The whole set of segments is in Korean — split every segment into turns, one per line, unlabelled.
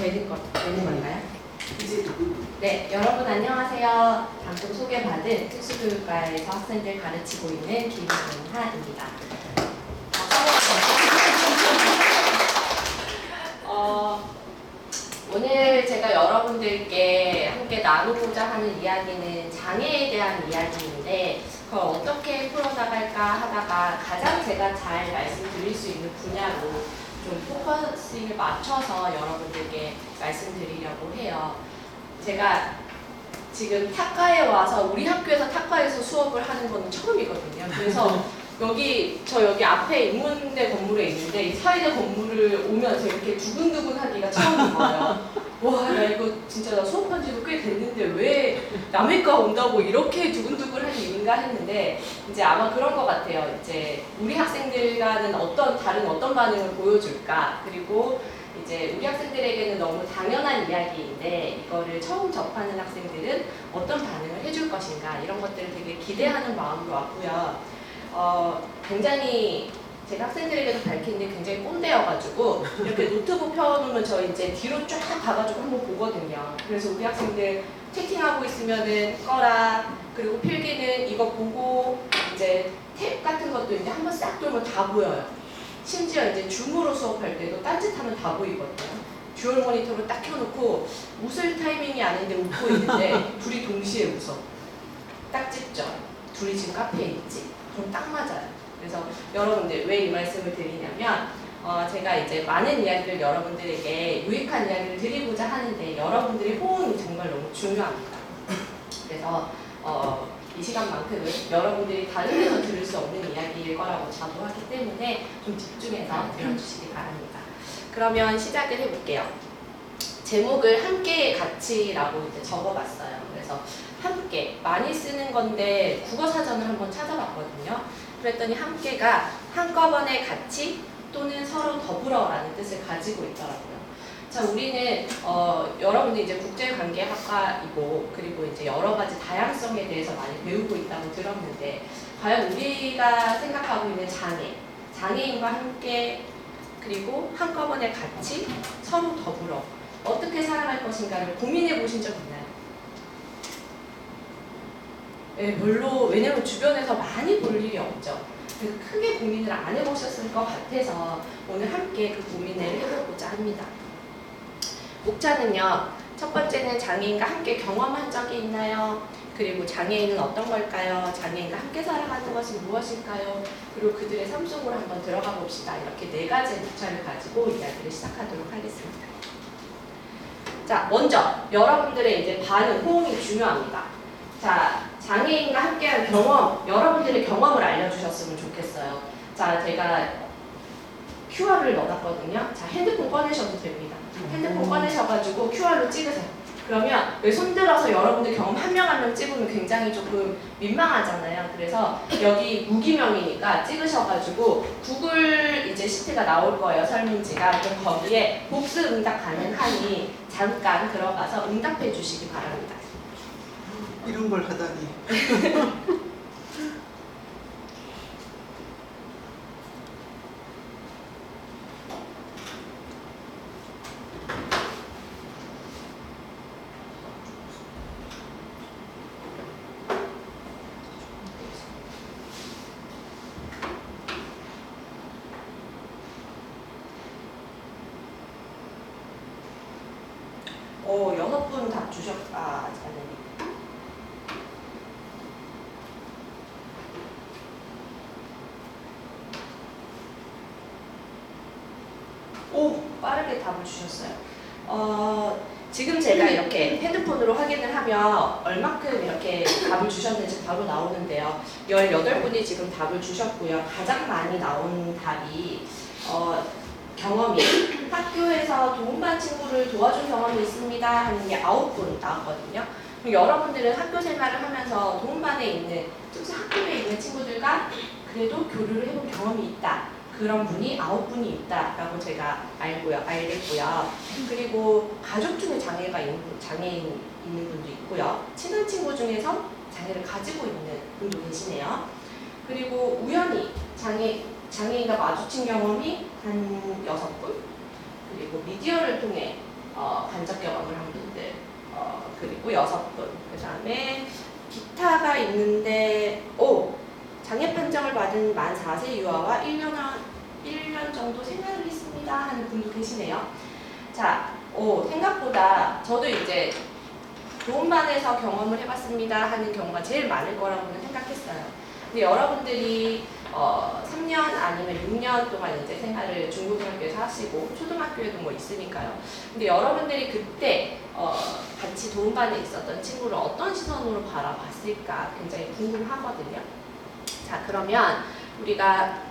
되는 건가요? 네, 여러분 안녕하세요. 방금 소개받은 특수교육과에서 학생들 가르치고 있는 김은하입니다. 오늘 제가 여러분들께 함께 나누고자 하는 이야기는 장애에 대한 이야기인데 그걸 어떻게 풀어나갈까 하다가 가장 제가 잘 말씀드릴 수 있는 분야로 좀 포커싱을 맞춰서 여러분들께 말씀드리려고 해요. 제가 지금 탁과에 와서 우리 학교에서 탁과에서 수업을 하는 건 처음이거든요. 그래서 여기 앞에 인문대 건물에 있는데 이 사이대 건물을 오면서 이렇게 두근두근하기가 처음인 거예요. 와, 나 이거 진짜 나 수업한 지도 꽤 됐는데 왜 남의과 온다고 이렇게 두근두근한 일인가 했는데 이제 아마 그런 것 같아요. 이제 우리 학생들과는 다른 어떤 반응을 보여줄까, 그리고 이제 우리 학생들에게는 너무 당연한 이야기인데 이거를 처음 접하는 학생들은 어떤 반응을 해줄 것인가, 이런 것들을 되게 기대하는 마음으로 왔고요. 굉장히 제가 학생들에게도 밝히는데 굉장히 꼰대여가지고 이렇게 노트북 펴놓으면 저 이제 뒤로 쫙 가가지고 한번 보거든요. 그래서 우리 학생들 채팅하고 있으면은 꺼라, 그리고 필기는 이거 보고 이제 탭 같은 것도 이제 한번 싹 돌면 다 보여요. 심지어 이제 줌으로 수업할 때도 딴짓하면 다 보이거든요. 듀얼 모니터로 딱 켜놓고 웃을 타이밍이 아닌데 웃고 있는데 둘이 동시에 웃어. 딱 찍죠. 둘이 지금 카페에 있지. 그럼 딱 맞아요. 그래서 여러분들 왜 이 말씀을 드리냐면 제가 이제 많은 이야기를 여러분들에게 유익한 이야기를 드리고자 하는데 여러분들의 호응이 정말 너무 중요합니다. 그래서 이 시간만큼은 여러분들이 다른 데서 들을 수 없는 이야기일 거라고 자부하기 때문에 좀 집중해서 들어주시기 바랍니다. 그러면 시작을 해볼게요. 제목을 함께의 가치라고 이제 적어봤어요. 그래서 함께 많이 쓰는 건데 국어사전을 한번 찾아봤거든요. 그랬더니 함께가 한꺼번에 같이 또는 서로 더불어라는 뜻을 가지고 있더라고요. 자, 우리는 여러분들 이제 국제관계학과이고 그리고 이제 여러 가지 다양성에 대해서 많이 배우고 있다고 들었는데 과연 우리가 생각하고 있는 장애인과 함께 그리고 한꺼번에 같이 서로 더불어 어떻게 살아갈 것인가를 고민해 보신 적 있나요? 네, 별로, 왜냐면 주변에서 많이 볼 일이 없죠. 그래서 크게 고민을 안 해보셨을 것 같아서 오늘 함께 그 고민을 해보고자 합니다. 목차는요, 첫 번째는 장애인과 함께 경험한 적이 있나요? 그리고 장애인은 어떤 걸까요? 장애인과 함께 살아가는 것이 무엇일까요? 그리고 그들의 삶 속으로 한번 들어가 봅시다. 이렇게 4가지의 목차를 가지고 이야기를 시작하도록 하겠습니다. 자, 먼저 여러분들의 이제 반응, 호응이 중요합니다. 자, 장애인과 함께한 경험, 여러분들의 경험을 알려주셨으면 좋겠어요. 자, 제가 QR을 넣어놨거든요. 자, 핸드폰 꺼내셔도 됩니다. 핸드폰 꺼내셔가지고 QR로 찍으세요. 그러면 왜 손들어서 여러분들 경험 한 명 한 명 찍으면 굉장히 조금 민망하잖아요. 그래서 여기 무기명이니까 찍으셔가지고 구글 이제 시트가 나올 거예요. 설문지가. 그럼 거기에 복수 응답 가능하니 잠깐 들어가서 응답해 주시기 바랍니다.
이런 걸 하다니.
오, 6분 답 주셨다. 오, 빠르게 답을 주셨어요. 지금 제가 이렇게 핸드폰으로 확인을 하면 얼마큼 이렇게 답을 주셨는지 바로 나오는데요. 18분이 지금 답을 주셨고요. 가장 많이 나온 답이 경험이 학교에서 도움반 친구를 도와준 경험이 있습니다 하는 게 9분 나왔거든요. 그럼 여러분들은 학교 생활을 하면서 도움반에 있는 특수 학교에 있는 친구들과 그래도 교류를 해본 경험이 있다. 그런 분이 9분이 있다라고 제가 알겠고요. 그리고 가족 중에 장애인 있는 분도 있고요. 친한 친구 중에서 장애를 가지고 있는 분도 계시네요. 그리고 우연히 장애인과 마주친 경험이 한 6분, 그리고 미디어를 통해 반짝 경험을 한 분들, 그리고 6분. 그 다음에 기타가 있는데, 장애 판정을 받은 만 4세 유아와 1년 정도 생활을 했습니다 하는 분도 계시네요. 자, 생각보다 저도 이제 도움반에서 경험을 해봤습니다 하는 경우가 제일 많을 거라고는 생각했어요. 근데 여러분들이 3년 아니면 6년 동안 이제 생활을 중고등학교에서 하시고 초등학교에도 뭐 있으니까요. 근데 여러분들이 그때 같이 도움반에 있었던 친구를 어떤 시선으로 바라봤을까 굉장히 궁금하거든요. 자, 그러면 우리가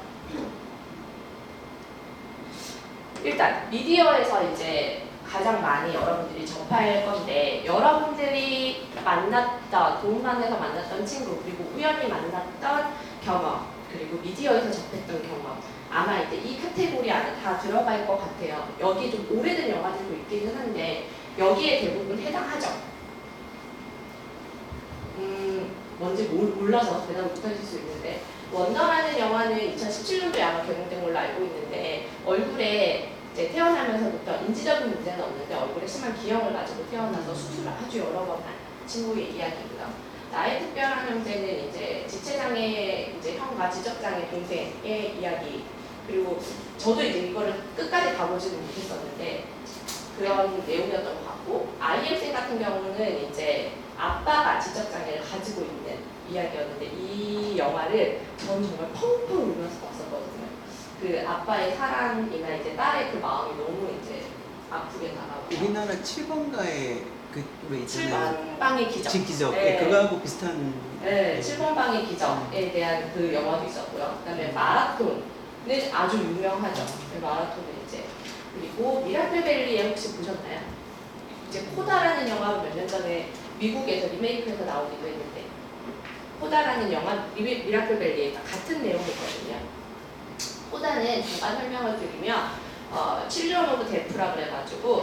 일단 미디어에서 이제 가장 많이 여러분들이 접할 건데, 여러분들이 만났던, 도움반에서 만났던 친구, 그리고 우연히 만났던 경험, 그리고 미디어에서 접했던 경험, 아마 이제 이 카테고리 안에 다 들어갈 것 같아요. 여기 좀 오래된 영화들도 있기는 한데 여기에 대부분 해당하죠. 뭔지 몰라서 대답을 못하실 수 있는데, 원더라는 영화는 2017년도에 아마 개봉된 걸로 알고 있는데, 얼굴에 이제 태어나면서부터 인지적인 문제는 없는데 얼굴에 심한 기형을 가지고 태어나서 수술을 아주 여러 번 한 친구의 이야기고요. 나의 특별한 형제는 이제 지체장애 이제 형과 지적장애 동생의 이야기. 그리고 저도 이제 이거를 끝까지 가보지는 못했었는데 그런 내용이었던 것 같고, IMC 같은 경우는 이제 아빠가 지적장애를 가지고 있는 이야기였는데, 이 영화를 저는 정말 펑펑 울면서 봤었거든요. 그 아빠의 사랑이나 이제 딸의 그 마음이 너무 이제 아프게 다가와요.
우리나라 7번가의 그왜 있잖아요.
7번방의 기적.
기적.
네.
그거하고 비슷한.
네, 7번방의 기적에 대한 그 영화도 있었고요. 그다음에 마라톤은 아주 유명하죠. 마라톤은 이제, 그리고 미라클밸리에 혹시 보셨나요? 이제 코다라는 영화 몇 년 전에 미국에서 리메이크해서 나오기도 했는데, 코다라는 영화 미라클밸리에 같은 내용이거든요. 코다는 잠깐 설명을 드리면 children of deaf라 그래가지고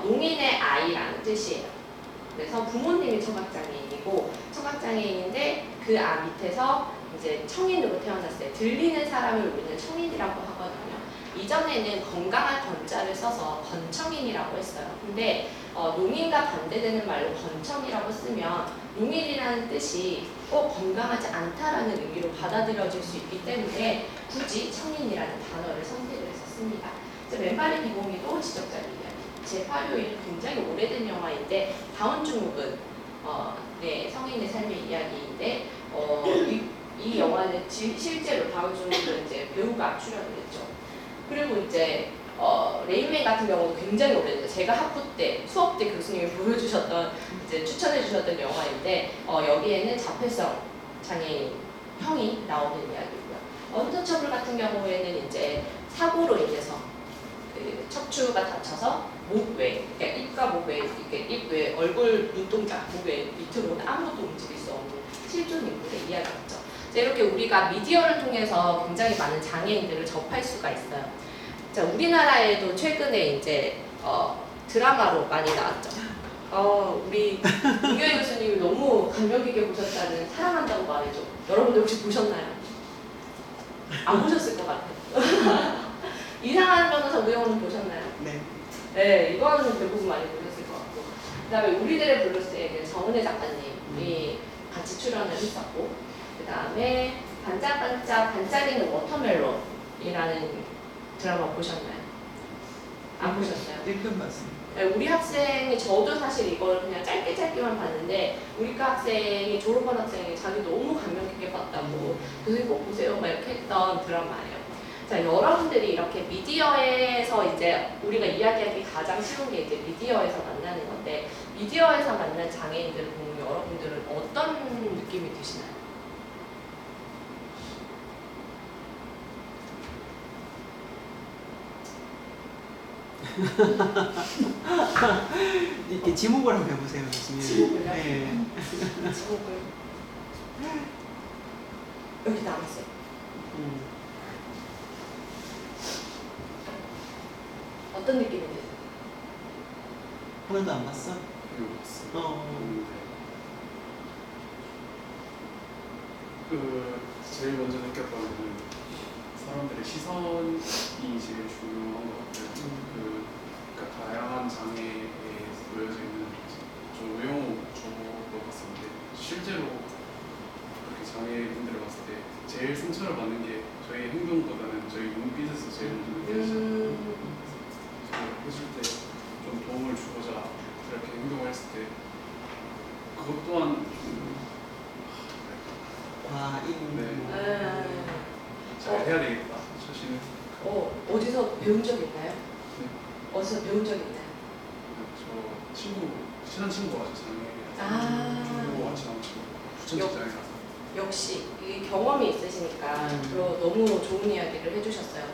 농인의 아이라는 뜻이에요. 그래서 부모님이 청각장애인이고, 청각장애인인데 그 밑에서 이제 청인으로 태어났어요. 들리는 사람을 우리는 청인이라고 하거든요. 이전에는 건강한 건자를 써서 건청인이라고 했어요. 근데 농인과 반대되는 말로 건청이라고 쓰면 농인이라는 뜻이 건강하지 않다라는 의미로 받아들여질 수 있기 때문에 굳이 청인이라는 단어를 선택을 했었습니다. 맨발의 기공이도 지적자의 이야기. 제8요일은 굉장히 오래된 영화인데, 다운 증후군, 네, 성인의 삶의 이야기인데, 이 영화는 실제로 다운 증후군 이제 배우가 출연을 했죠. 그리고 이제 레인맨 같은 경우도 굉장히 오래됐어요. 제가 학부 때, 수업 때 교수님이 보여주셨던, 이제 추천해주셨던 영화인데, 여기에는 자폐성 장애인 형이 나오는 이야기고요. 언터처블 같은 경우에는 이제 사고로 인해서 그 척추가 다쳐서 목 외, 그러니까 입과 목 외, 입 외, 얼굴, 눈동자, 목 외 밑으로는 아무것도 움직일 수 없는 실존 인물의 이야기였죠. 이렇게 우리가 미디어를 통해서 굉장히 많은 장애인들을 접할 수가 있어요. 자, 우리나라에도 최근에 이제 드라마로 많이 나왔죠. 우리 김교희 교수님이 너무 감명 깊게 보셨다는 사랑한다고 말해줘. 여러분들 혹시 보셨나요? 안 보셨을 것 같아요. 이상한 변호사 우영우는 보셨나요?
네.
네, 이거는 대부분 많이 보셨을 것 같고, 그 다음에 우리들의 블루스에 정은혜 작가님이 같이 출연을 했었고, 그 다음에 반짝반짝이는 워터멜론이라는 드라마 보셨나요? 안 보셨어요?
네, 그건 맞습니다.
네, 우리 학생이, 저도 사실 이걸 그냥 짧게만 봤는데, 우리 과 학생이, 졸업한 학생이 자기 너무 감명 깊게 봤다고 교수님 꼭 보세요 막 이렇게 했던 드라마예요. 자, 여러분들이 이렇게 미디어에서 이제 우리가 이야기하기 가장 쉬운 게 이제 미디어에서 만나는 건데, 미디어에서 만난 장애인들을 보면 여러분들은 어떤 느낌이 드시나요?
이렇게 지목을 한번 해보세요, 교수님.
지목을요?
네.
지목을 여기 나왔어요. 어떤 느낌이 드세요?
하나도 안 봤어?
제일 먼저 느꼈던 거는 사람들의 시선이 제일 중요한 것 같아요. 그러니까 다양한 장애에 제일 상처를 받는 게 저희 행동보다는 저희 눈빛에서 제일 먼저 느껴지죠. 해줄 때 좀 도움을 주고자 그렇게 행동을 했을 때 그것 또한 좀
과잉.
네. 잘 해야 되겠다. 자신은
어디서 배운 적 있나요?
네.
어디서 배운 적 있나요?
저 친한 친구가 장애라서
아.
중국어 같이 나온 친구 추천직장에 가서
역시 이 경험이 있으시니까 너무 좋은 이야기를 해주셨어요.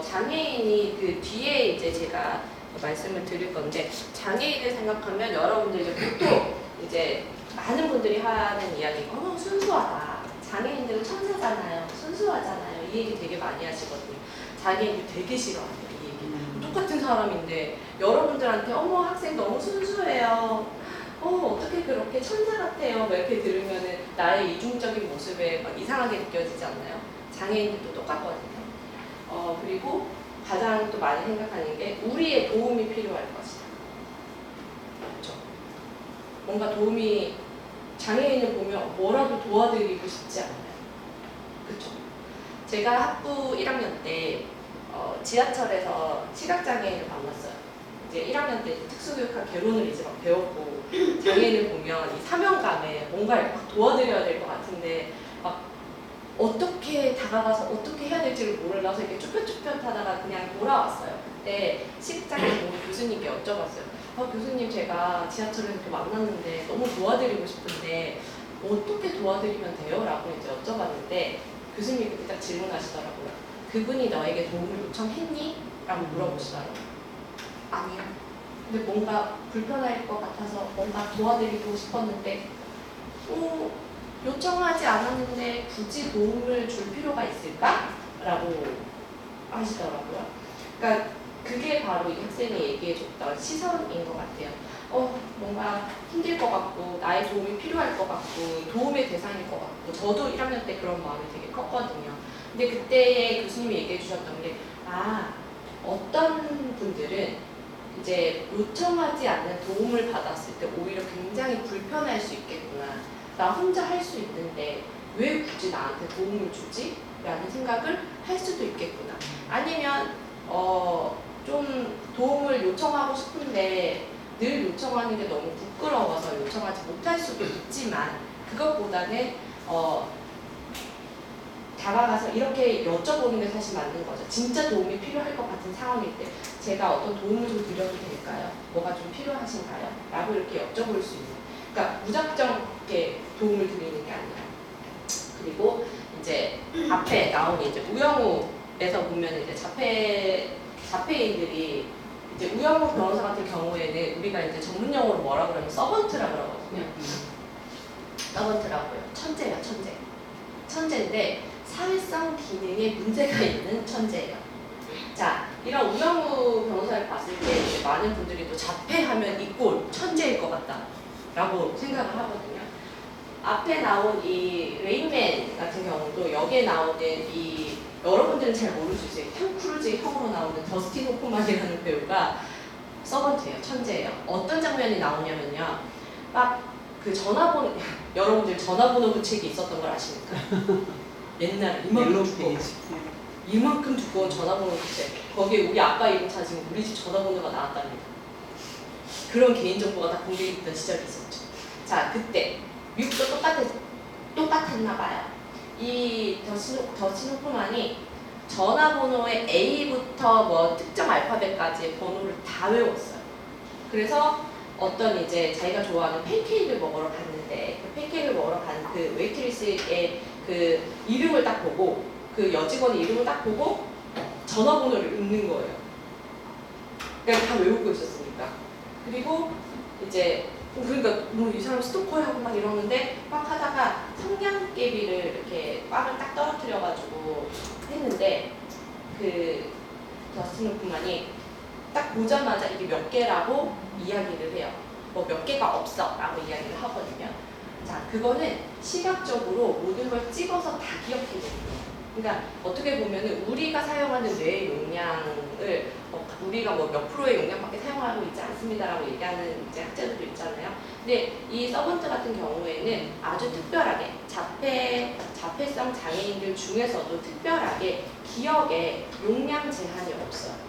장애인이 그 뒤에 이제 제가 말씀을 드릴 건데 장애인을 생각하면 여러분들 이제 보통 이제 많은 분들이 하는 이야기가 순수하다. 장애인들은 천사잖아요. 순수하잖아요. 이 얘기 되게 많이 하시거든요. 장애인들 되게 싫어해요. 이 얘기. 똑같은 사람인데 여러분들한테 학생 너무 순수해요. 어떻게 그렇게 천사 같아요. 뭐 이렇게 들으면은 나의 이중적인 모습에 막 이상하게 느껴지지 않나요? 장애인들도 똑같거든요. 그리고 가장 또 많이 생각하는 게 우리의 도움이 필요할 것이다. 그렇죠? 뭔가 도움이 장애인을 보면 뭐라도 도와드리고 싶지 않나요? 그렇죠? 제가 학부 1학년 때 지하철에서 시각장애인을 만났어요. 이제 1학년 때 특수교육학 개론을 이제 막 배웠고 장애인을 보면 이 사명감에 뭔가를 막 도와드려야 될 것 같은데 막 어떻게 다가가서 어떻게 해야 될지를 몰라서 이렇게 쭈뼛쭈뼛하다가 그냥 돌아왔어요. 그때 시각장애인 교수님께 여쭤봤어요. 교수님 제가 지하철에서 이렇게 만났는데 너무 도와드리고 싶은데 어떻게 도와드리면 돼요? 라고 이제 여쭤봤는데 교수님이 그때 딱 질문하시더라고요. 그분이 너에게 도움을 요청했니? 라고 물어보시더라고요. 아니요. 근데 뭔가 불편할 것 같아서 뭔가 도와드리고 싶었는데 요청하지 않았는데 굳이 도움을 줄 필요가 있을까? 라고 하시더라고요. 그러니까 그게 바로 이 학생이 얘기해줬던 시선인 것 같아요. 뭔가 힘들 것 같고 나의 도움이 필요할 것 같고 도움의 대상일 것 같고 저도 1학년 때 그런 마음이 되게 컸거든요. 근데 그때 교수님이 얘기해 주셨던 게 어떤 분들은 이제 요청하지 않는 도움을 받았을 때 오히려 굉장히 불편할 수 있겠구나. 나 혼자 할 수 있는데 왜 굳이 나한테 도움을 주지? 라는 생각을 할 수도 있겠구나. 아니면 좀 도움을 요청하고 싶은데 늘 요청하는 게 너무 부끄러워서 요청하지 못할 수도 있지만 그것보다는 다가가서 이렇게 여쭤보는 게 사실 맞는 거죠. 진짜 도움이 필요할 것 같은 상황일 때 제가 어떤 도움을 좀 드려도 될까요? 뭐가 좀 필요하신가요? 라고 이렇게 여쭤볼 수 있는. 그러니까 무작정 이렇게 도움을 드리는 게 아니라. 그리고 이제 앞에 나온 이제 우영우에서 보면 이제 자폐인들이 이제 우영우 변호사 같은 경우에는 우리가 이제 전문 용어로 뭐라 그러면 서번트라 그러거든요. 서번트라고요. 천재예요, 천재. 천재인데 사회성 기능에 문제가 있는 천재예요. 자, 이런 우영우 변호사를 봤을 때 이제 많은 분들이 또 자폐하면 이꼴 천재일 것 같다라고 생각을 하거든요. 앞에 나온 이 레인맨 같은 경우도 여기에 나오는 이 여러분들은 잘 모를 수 있어요. 톰 크루즈의 형으로 나오는 더스틴 호프만이라는 배우가 서번트예요. 천재예요. 어떤 장면이 나오냐면요. 막 그 전화번호 여러분들 전화번호 부책이 있었던 걸 아십니까? 옛날에 이만큼 두꺼운 전화번호 부책. 거기에 우리 아빠 이름 찾으면 우리 집 전화번호가 나왔답니다. 그런 개인정보가 다 공개됐던 시절이 있었죠. 자, 그때 미국도 똑같았나 봐요. 이 더스틴 호프만이 전화번호의 A부터 뭐 특정 알파벳까지의 번호를 다 외웠어요. 그래서 어떤 이제 자기가 좋아하는 팬케이크를 먹으러 갔는데 그 팬케이크를 먹으러 간 그 웨이트리스의 그 이름을 딱 보고 그 여직원의 이름을 딱 보고 전화번호를 읽는 거예요. 그러니까 다 외우고 있었으니까. 그리고 이제 그러니까 뭐 이 사람 스토커라고 막 이러는데 막 하다가 성냥개비를 이렇게 빵을 딱 떨어뜨려가지고 했는데 그 더스틴 호프만이 딱 보자마자 이게 몇 개라고 이야기를 해요. 뭐 몇 개가 없어 라고 이야기를 하거든요. 자, 그거는 시각적으로 모든 걸 찍어서 다 기억해 주는 거예요. 그러니까 어떻게 보면은 우리가 사용하는 뇌의 용량을 우리가 뭐 몇 프로의 용량밖에 사용하고 있지 않습니다라고 얘기하는 이제 학자들도 있잖아요. 근데 이 서번트 같은 경우에는 아주 특별하게 자폐성 장애인들 중에서도 특별하게 기억에 용량 제한이 없어요.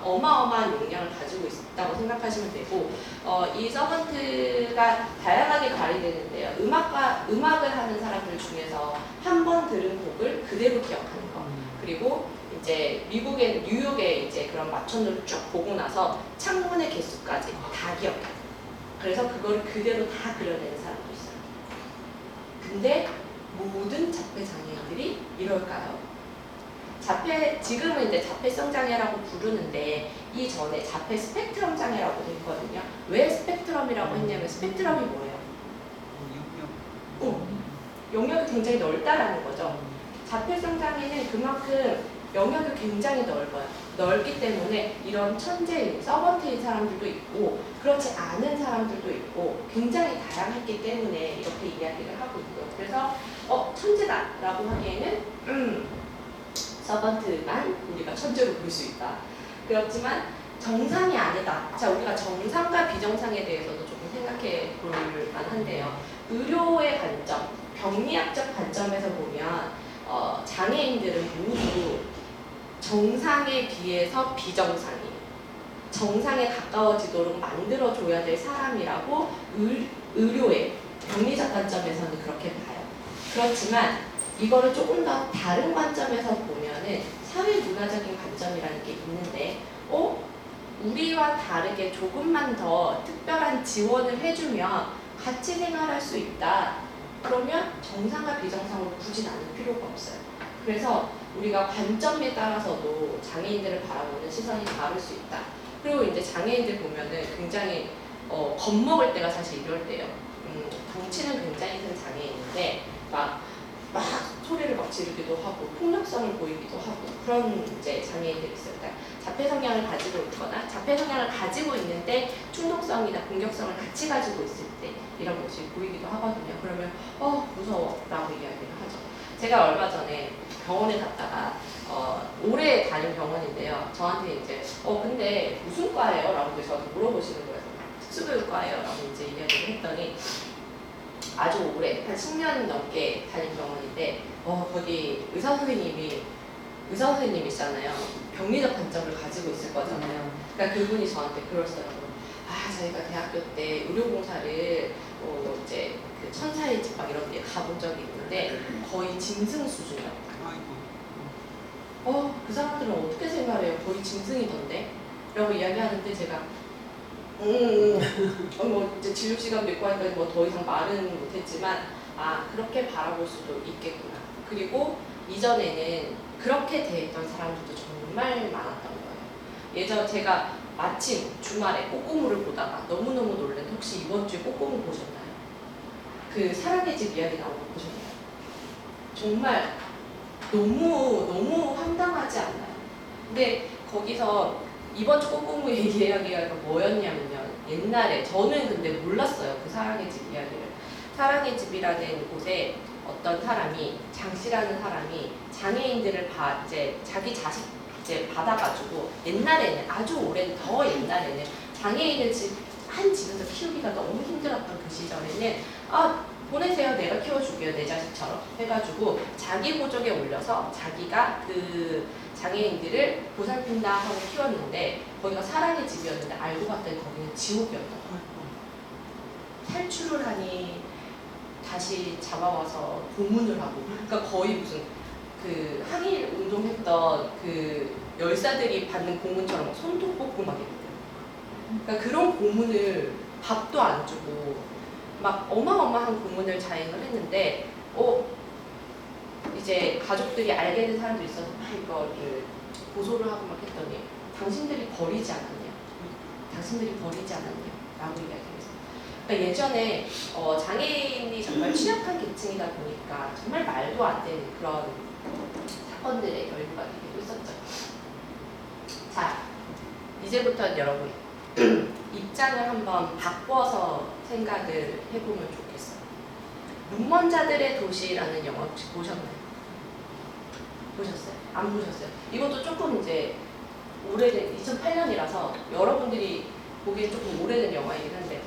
어마어마한 용량을 가지고 있다고 생각하시면 되고, 이 서번트가 다양하게 발휘되는데요. 음악을 하는 사람들 중에서 한 번 들은 곡을 그대로 기억하는 거. 그리고 이제 뉴욕의 이제 그런 마천루를 쭉 보고 나서 창문의 개수까지 다 기억해요. 그래서 그걸 그대로 다 그려내는 사람도 있어요. 근데 모든 자폐 장애인들이 이럴까요? 지금은 이제 자폐성 장애라고 부르는데 이전에 자폐 스펙트럼 장애라고 돼 있거든요. 왜 스펙트럼이라고 했냐면 스펙트럼이 뭐예요? 영역이 굉장히 넓다라는 거죠. 자폐성 장애는 그만큼 영역이 굉장히 넓어요. 넓기 때문에 이런 천재인, 서번트인 사람들도 있고 그렇지 않은 사람들도 있고 굉장히 다양했기 때문에 이렇게 이야기를 하고 있고요. 그래서 천재다라고 하기에는 서번트만 우리가 천재로 볼 수 있다. 그렇지만 정상이 아니다. 자, 우리가 정상과 비정상에 대해서도 조금 생각해 볼 만한데요. 의료의 관점, 병리학적 관점에서 보면 장애인들은 모두 정상에 비해서 비정상이에요. 정상에 가까워지도록 만들어줘야 될 사람이라고 의료의 병리적 관점에서는 그렇게 봐요. 그렇지만 이거를 조금 더 다른 관점에서 보면은 사회문화적인 관점이라는 게 있는데, 우리와 다르게 조금만 더 특별한 지원을 해주면 같이 생활할 수 있다. 그러면 정상과 비정상으로 굳이 나눌 필요가 없어요. 그래서 우리가 관점에 따라서도 장애인들을 바라보는 시선이 다를 수 있다. 그리고 이제 장애인들 보면은 굉장히 겁먹을 때가 사실 이럴 때예요. 덩치는 굉장히 큰 장애인인데 막 소리를 막 지르기도 하고 폭력성을 보이기도 하고 그런 이제 장애인들이 있어요. 그러니까 자폐 성향을 가지고 있거나 자폐 성향을 가지고 있는데 충동성이나 공격성을 같이 가지고 있을 때 이런 것이 보이기도 하거든요. 그러면 무서워라고 이야기를 하죠. 제가 얼마 전에 병원에 갔다가 오래 다닌 병원인데요. 저한테 이제 근데 무슨 과예요? 라고 저한테 물어보시는 거예요. 특수교육과예요? 라고 이제 이야기를 했더니 아주 오래, 한 10년 넘게 다닌 병원인데 거기 의사 선생님이시잖아요. 병리적 관점을 가지고 있을 거잖아요. 그러니까 그분이 저한테 그러시더라고요. 자기가 대학교 때 의료봉사를 이제 그 천사의 집 막 이런 데 가본 적이 있는데 거의 짐승 수준이었다. 그 사람들은 어떻게 생각해요? 거의 짐승이던데? 라고 이야기하는데 제가 이제 진료 시간도 있고 하니까 더 이상 말은 못했지만 그렇게 바라볼 수도 있겠구나. 그리고 이전에는 그렇게 대했던 사람들도 정말 많았던 거예요. 제가 마침 주말에 꼬꼬무를 보다가 너무너무 놀랐는데 혹시 이번 주에 꼬꼬무 보셨나요? 그 사랑의 집 이야기 나오는 거 보셨나요? 정말 너무 황당하지 않나요? 근데 거기서 이번 주 꼬꼬무 이야기가 뭐였냐면요. 옛날에 저는 근데 몰랐어요. 그 사랑의 집 이야기를. 사랑의 집이라는 곳에 어떤 사람이 장씨라는 사람이 장애인들을 이제 자기 자식 이제 받아가지고 옛날에는 아주 오랜 더 옛날에는 장애인을 한 집에서 키우기가 너무 힘들었던 그 시절에는 보내세요. 내가 키워줄게요. 내 자식처럼 해가지고 자기 보조개 올려서 자기가 그 장애인들을 보살핀다 하고 키웠는데 거기가 사랑의 집이었는데 알고 봤더니 거기는 지옥이었던 거예요. 탈출을 하니 다시 잡아와서 고문을 하고 그러니까 거의 무슨 그 항일 운동했던 그 열사들이 받는 고문처럼 손톱 뽑고 막 이랬대요. 그러니까 그런 고문을 밥도 안 주고 막 어마어마한 고문을 자행을 했는데 이제 가족들이 알게 된 사람들이 있어서 이거를 고소를 하고 막 했더니 당신들이 버리지 않았냐? 당신들이 버리지 않았냐? 라고 이야기했어요. 그러니까 예전에 장애인이 정말 취약한 계층이다 보니까 정말 말도 안 되는 그런 사건들의 열류가 되기도 했었죠. 자, 이제부터 여러분 입장을 한번 바꿔서 생각을 해보면 좋겠어요. 눈먼 자들의 도시라는 영화 혹시 보셨나요? 보셨어요? 안 보셨어요? 이것도 조금 이제 오래된 2008년이라서 여러분들이 보기엔 조금 오래된 영화이긴 한데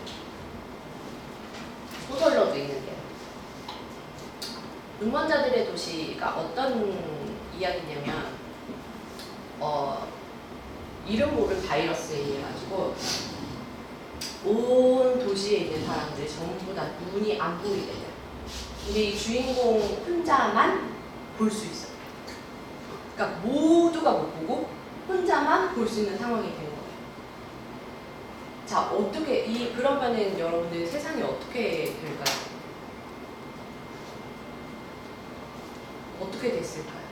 소설로도 있는데요. 응원자들의 도시가 어떤 이야기냐면 이름 모를 바이러스에 의해 가지고 온 도시에 있는 사람들 전부 다 눈이 안 보이게 돼요. 근데 이 주인공 혼자만 볼 수 있어요. 그러니까 모두가 못 보고 혼자만 볼 수 있는 상황이 된 거예요. 자, 어떻게 그러면은 여러분들 세상이 어떻게 될까요? 어떻게 됐을까요?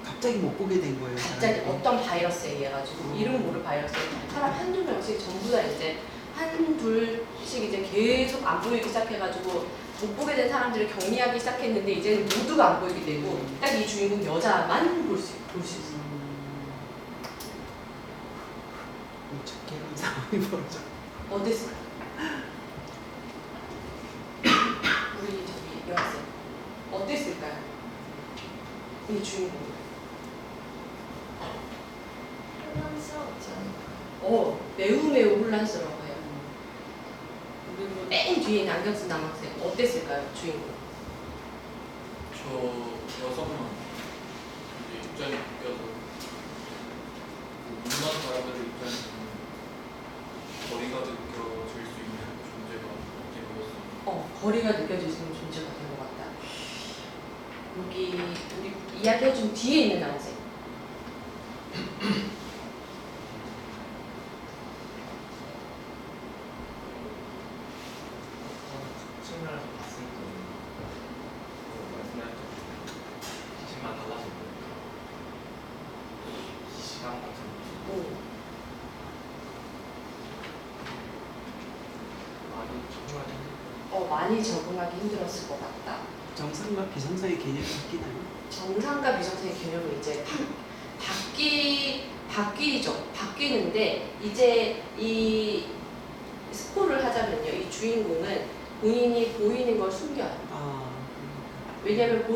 갑자기 못 보게 된 거예요.
갑자기
사람들이.
어떤 바이러스에 의해 가지고 이름 모를 바이러스에 사람 한두 명씩 전부 다 이제 한둘씩 이제 계속 안 보이기 시작해가지고 못 보게 된 사람들을 격리하기 시작했는데 이제는 모두가 안 보이게 되고 딱 이 주인공 여자만 볼 수 있어요.
어떻게 이런 상황이 벌어져?
어땠을까요? 우리 저기 여학생 어땠을까요? 이 주인공
혼란스럽지 않을까?
매우 혼란스러워요. 그리고 맨 뒤에 있는 안경 쓴 남학생 어땠을까요? 주인공
저 여성만 이제 입장이 바뀌어서 문만 사람들의 입장에서는 거리가 느껴질 수 있는 존재가 어떻게 보였어요.
거리가 느껴질 수 있는 존재가 된 것 같다. 여기 우리 이야기해준 뒤에 있는 남학생
측면에서 봤을 때는 말씀하셨던 기준만 달라진 거니까 시간 같은 게
많이 적응하기 힘들었을 것 같다.
정상과 비정상의 개념이 바뀌나요?
정상과 비정상의 개념이 이제 바뀌죠. 바뀌는데 이제 이 스포를 하자면요. 이 주인공은 본인이 보이는 걸 숨겨요. 왜냐하면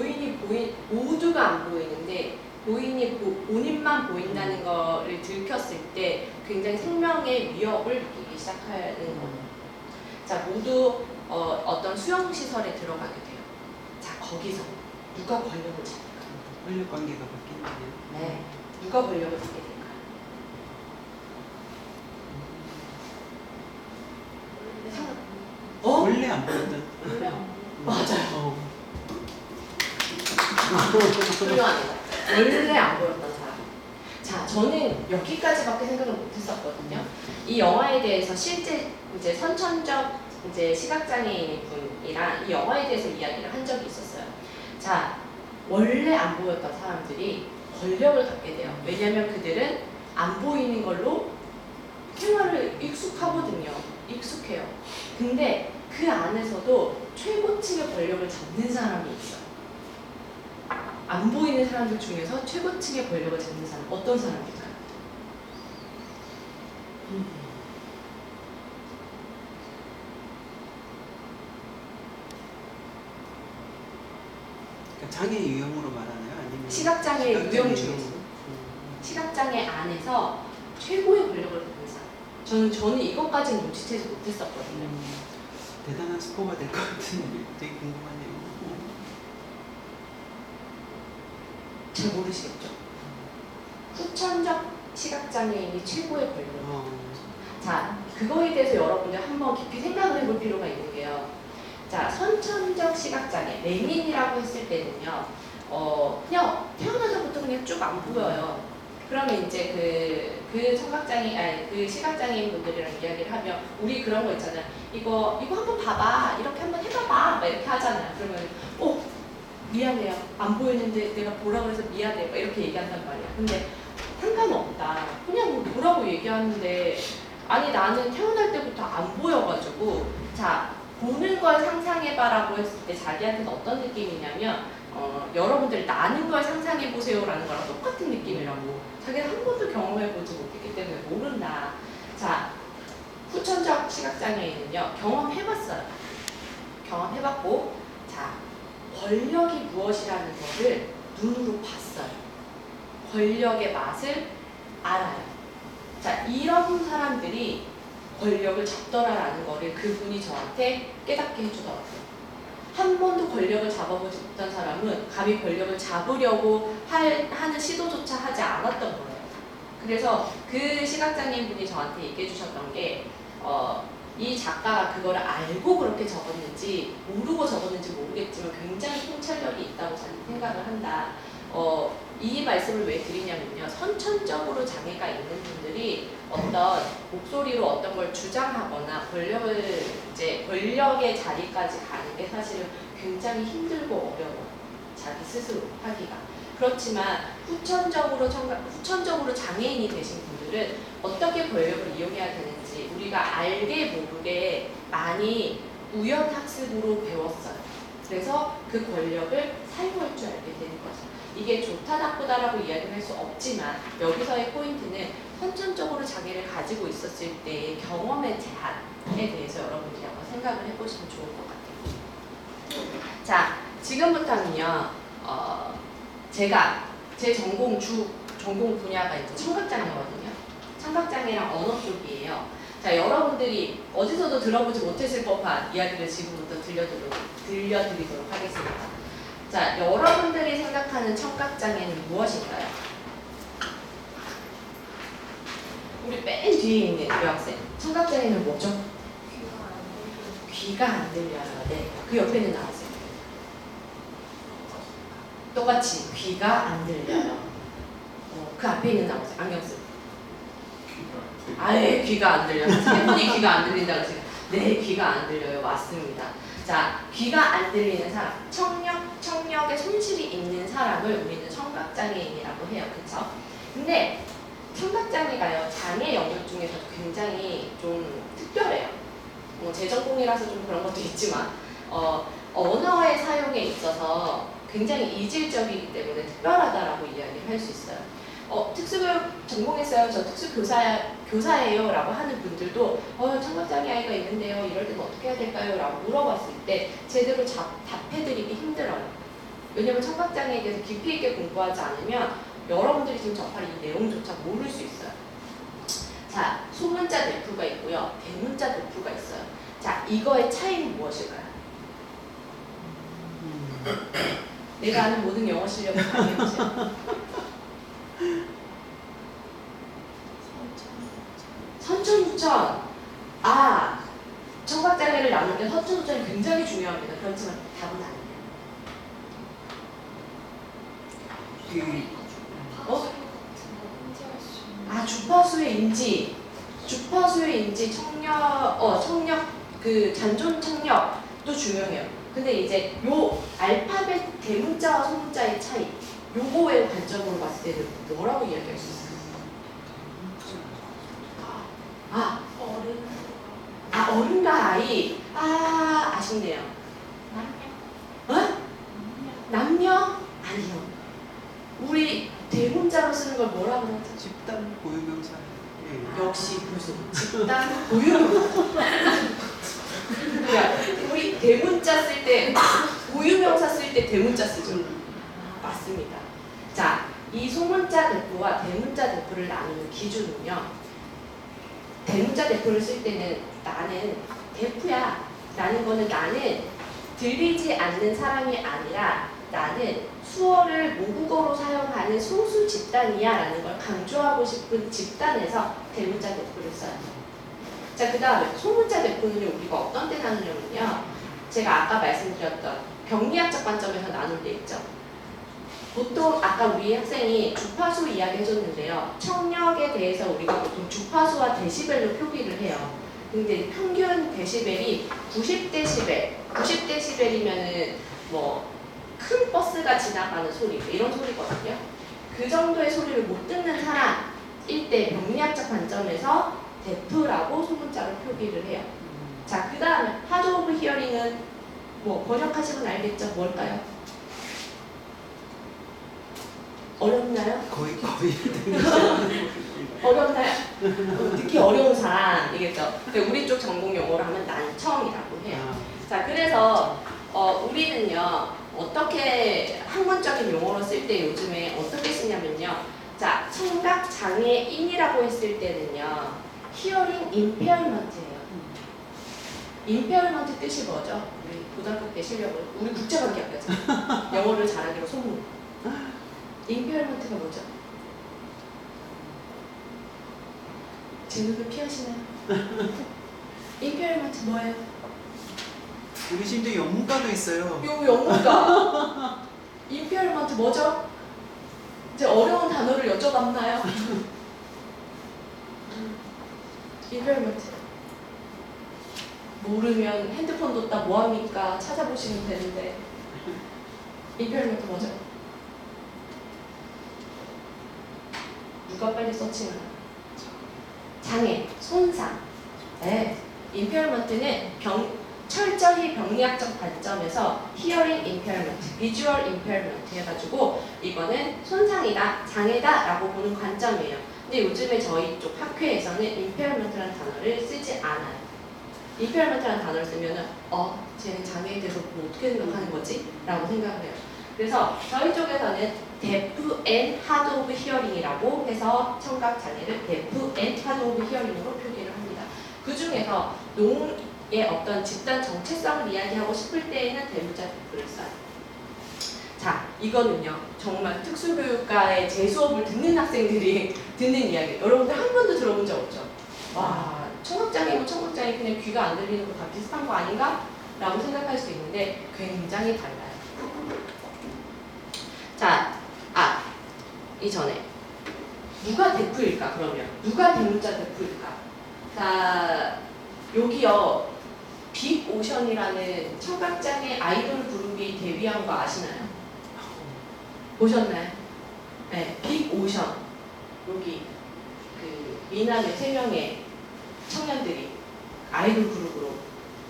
모두가 안 보이는데 본인만 보인다는 거를 들켰을 때 굉장히 생명의 위협을 느끼기 시작하는 거예요. 자, 모두 어떤 수용시설에 들어가게 돼요. 자, 거기서 누가 권력을 잡을까요?
권력 관계가 바뀌는데요.
네. 누가 권력을 잡게 될까요?
원래 안 보였던.
맞아요.
어.
훌륭합니다. 원래 안 보였던 사람. 자, 저는 여기까지밖에 생각을 못했었거든요. 이 영화에 대해서 실제 이제 선천적 이제 시각장애인 분이랑 이 영화에 대해서 이야기를 한 적이 있었어요. 자, 원래 안 보였던 사람들이 권력을 갖게 돼요. 왜냐하면 그들은 안 보이는 걸로 생활을 익숙하거든요. 익숙해요. 근데 그 안에서도 최고층의 권력을 잡는 사람이 있어요. 안 보이는 사람들 중에서 최고층의 권력을 잡는 사람 어떤 사람일까요?
그러니까 장애 유형으로 말하나요? 아니면
시각장애 유형 중에서
유형으로?
시각장애 안에서 최고의 권력을 갖는 사람. 저는 이것까지는 눈치채지 못했었거든요.
대단한 스포가 될 것 같은데 되게 궁금하네요.
잘 모르시겠죠? 후천적 시각장애인이 최고의 권력을 자, 그거에 대해서 여러분들 한번 깊이 생각을 해볼 필요가 있는 게요. 자, 선천적 시각장애, 레민이라고 했을 때는요, 그냥 태어나서부터 그냥 쭉 안 보여요. 그러면 이제 그 시각장애인 분들이랑 이야기를 하면, 우리 그런 거 있잖아요. 이거 한번 봐봐. 이렇게 한번 해봐봐. 막 이렇게 하잖아요. 그러면, 미안해요. 안 보이는데 내가 보라 그래서 미안해. 막 이렇게 얘기한단 말이야. 근데 상관없다. 그냥 뭐 보라고 얘기하는데, 아니 나는 태어날 때부터 안 보여가지고 자 보는 걸 상상해봐라고 했을 때 자기한테는 어떤 느낌이냐면 여러분들 나는 걸 상상해보세요 라는 거랑 똑같은 느낌이라고. 자기는 한 번도 경험해보지 못했기 때문에 모른다. 자, 후천적 시각장애인은요 경험해봤어요. 경험해봤고 자 권력이 무엇이라는 거를 눈으로 봤어요. 권력의 맛을 알아요. 자, 이런 사람들이 권력을 잡더라라는 거를 그분이 저한테 깨닫게 해주더라고요. 한 번도 권력을 잡아보지 못한 사람은 감히 권력을 잡으려고 하는 시도조차 하지 않았던 거예요. 그래서 그 시각장애인 분이 저한테 얘기해 주셨던 게 이 작가가 그거를 알고 그렇게 적었는지 모르고 적었는지 모르겠지만 굉장히 통찰력이 있다고 저는 생각을 한다. 이 말씀을 왜 드리냐면요. 선천적으로 장애가 있는 분들이 어떤 목소리로 어떤 걸 주장하거나 권력의 자리까지 가는 게 사실은 굉장히 힘들고 어려워요. 자기 스스로 하기가. 그렇지만 후천적으로 장애인이 되신 분들은 어떻게 권력을 이용해야 되는지 우리가 알게 모르게 많이 우연학습으로 배웠어요. 그래서 그 권력을 사용할 줄 알게 되는 거죠. 이게 좋다 나쁘다라고 이야기를 할 수 없지만 여기서의 포인트는 선천적으로 장애를 가지고 있었을 때의 경험의 제한에 대해서 여러분들이 한번 생각을 해보시면 좋을 것 같아요. 자, 지금부터는요. 제가 제 전공 분야가 이제 청각장애거든요. 청각장애랑 언어 쪽이에요. 자, 여러분들이 어디서도 들어보지 못했을 법한 이야기를 지금부터 들려드리도록 하겠습니다. 자, 여러분들이 생각하는 청각장애는 무엇일까요? 우리 맨 뒤에 있는 여학생. 청각장애는 뭐죠? 귀가 안 들려요. 네. 그 옆에 있는 나왔어요. 똑같이 귀가 안 들려요. 그 앞에 있는 나오세요. 안경 쓰고. 아예 귀가 안 들려요. 세 분이 귀가 안 들린다고 지금. 네, 귀가 안 들려요. 맞습니다. 자, 귀가 안 들리는 사람, 청력에 손실이 있는 사람을 우리는 청각장애인이라고 해요. 그쵸? 근데 청각장애가요, 장애 영역 중에서도 굉장히 좀 특별해요. 제 전공이라서 좀 그런 것도 있지만, 언어의 사용에 있어서 굉장히 이질적이기 때문에 특별하다라고 이야기를 할 수 있어요. 특수교육 전공했어요. 저 특수교사예요. 라고 하는 분들도 청각장애 아이가 있는데요. 이럴 때는 어떻게 해야 될까요? 라고 물어봤을 때 제대로 답해드리기 힘들어요. 왜냐면 청각장애에 대해서 깊이 있게 공부하지 않으면 여러분들이 지금 접할 이 내용조차 모를 수 있어요. 자, 소문자 대표가 있고요. 대문자 대표가 있어요. 자, 이거의 차이는 무엇일까요? 내가 아는 모든 영어 실력을 강해보세요. 선천후천. 청각장애를 나눌 때 선천후천이 굉장히 중요합니다. 그렇지만 답은 아니에요. 주파수의 인지. 주파수의 인지, 잔존 청력도 중요해요. 근데 이제 요 알파벳 대문자와 소문자의 차이, 요거의 관점으로 봤을 때는 뭐라고 이야기할 수 있어요? 어른과 아이. 아쉽네요. 남녀? 아니요. 우리 대문자로 쓰는 걸 뭐라고 하죠?
집단 고유명사.
역시 교수. 집단 고유명사. 그러니까 우리 대문자 쓸 때, 고유명사 쓸 때 대문자 쓰죠. 맞습니다. 자, 이 소문자 대표와 대문자 대표를 나누는 기준은요. 대문자 대표를 쓸 때는 나는 대표야. 라는 거는 나는 들리지 않는 사람이 아니라 나는 수어를 모국어로 사용하는 소수 집단이야 라는 걸 강조하고 싶은 집단에서 대문자 대표를 써요. 자, 그 다음에 소문자 대표는 우리가 어떤 때 나누냐면요. 제가 아까 말씀드렸던 병리학적 관점에서 나눌 때 있죠. 보통 아까 우리 학생이 주파수 이야기 해줬는데요. 청력에 대해서 우리가 보통 주파수와 데시벨로 표기를 해요. 근데 평균 데시벨이 90데시벨, 90데시벨이면은 큰 버스가 지나가는 소리, 이런 소리거든요. 그 정도의 소리를 못 듣는 사람일 때 병리학적 관점에서 데프라고 소문자로 표기를 해요. 자, 그 다음에 하드 오브 히어링은 번역하시면 알겠죠? 뭘까요? 어렵나요?
거의
어렵나요? 듣기 어려운 사람이겠죠. 우리 쪽 전공 용어로 하면 난청이라고 해요. 자, 그래서 우리는요 어떻게 학문적인 용어로 쓸 때 요즘에 어떻게 쓰냐면요. 자, 청각 장애인이라고 했을 때는요, 히어링 임페어먼트예요. 임페어먼트 뜻이 뭐죠? 우리 고등학교 때 실력을 우리 국제관계학과잖아. 영어를 잘하기로 소문. 임페어먼트가 뭐죠? 질문을 피하시나요? 임페어먼트 뭐예요?
우리 심지어 영문과도 있어요.
요 영어가 임페어먼트 뭐죠? 이제 어려운 단어를 여쭤봤나요? 임페어먼트 모르면 핸드폰 뒀다 뭐합니까? 찾아보시면 되는데 임페어먼트 뭐죠? 누가 빨리 서칭하나? 장애, 손상. 네, 임페어먼트는 철저히 병리학적 관점에서 히어링 임페어먼트, 비주얼 임페어먼트 해가지고 이거는 손상이다, 장애다 라고 보는 관점이에요. 근데 요즘에 저희 쪽 학회에서는 임페어먼트라는 단어를 쓰지 않아요. 임페어먼트라는 단어를 쓰면은 쟤는 장애에 대해서 뭐 어떻게 생각하는 거지? 라고 생각을 해요. 그래서 저희 쪽에서는 데프 앤 하드 오브 히어링이라고 해서 청각 장애를 데프 앤 하드 오브 히어링으로 표기를 합니다. 그 중에서 의 어떤 집단 정체성을 이야기하고 싶을 때에는 대문자 데프를 써요. 자, 이거는요 정말 특수교육과의 제 수업을 듣는 학생들이 듣는 이야기. 여러분들 한 번도 들어본 적 없죠? 와, 청각장애면 청각장애 그냥 귀가 안 들리는 거 다 비슷한 거 아닌가? 라고 생각할 수 있는데 굉장히 달라요. 자, 이전에 누가 데프일까 그러면? 누가 대문자 데프일까? 자, 여기요 빅오션이라는 청각장애 아이돌 그룹이 데뷔한 거 아시나요? 보셨나요? 네, 빅오션. 여기 그 미남의 3명의 청년들이 아이돌 그룹으로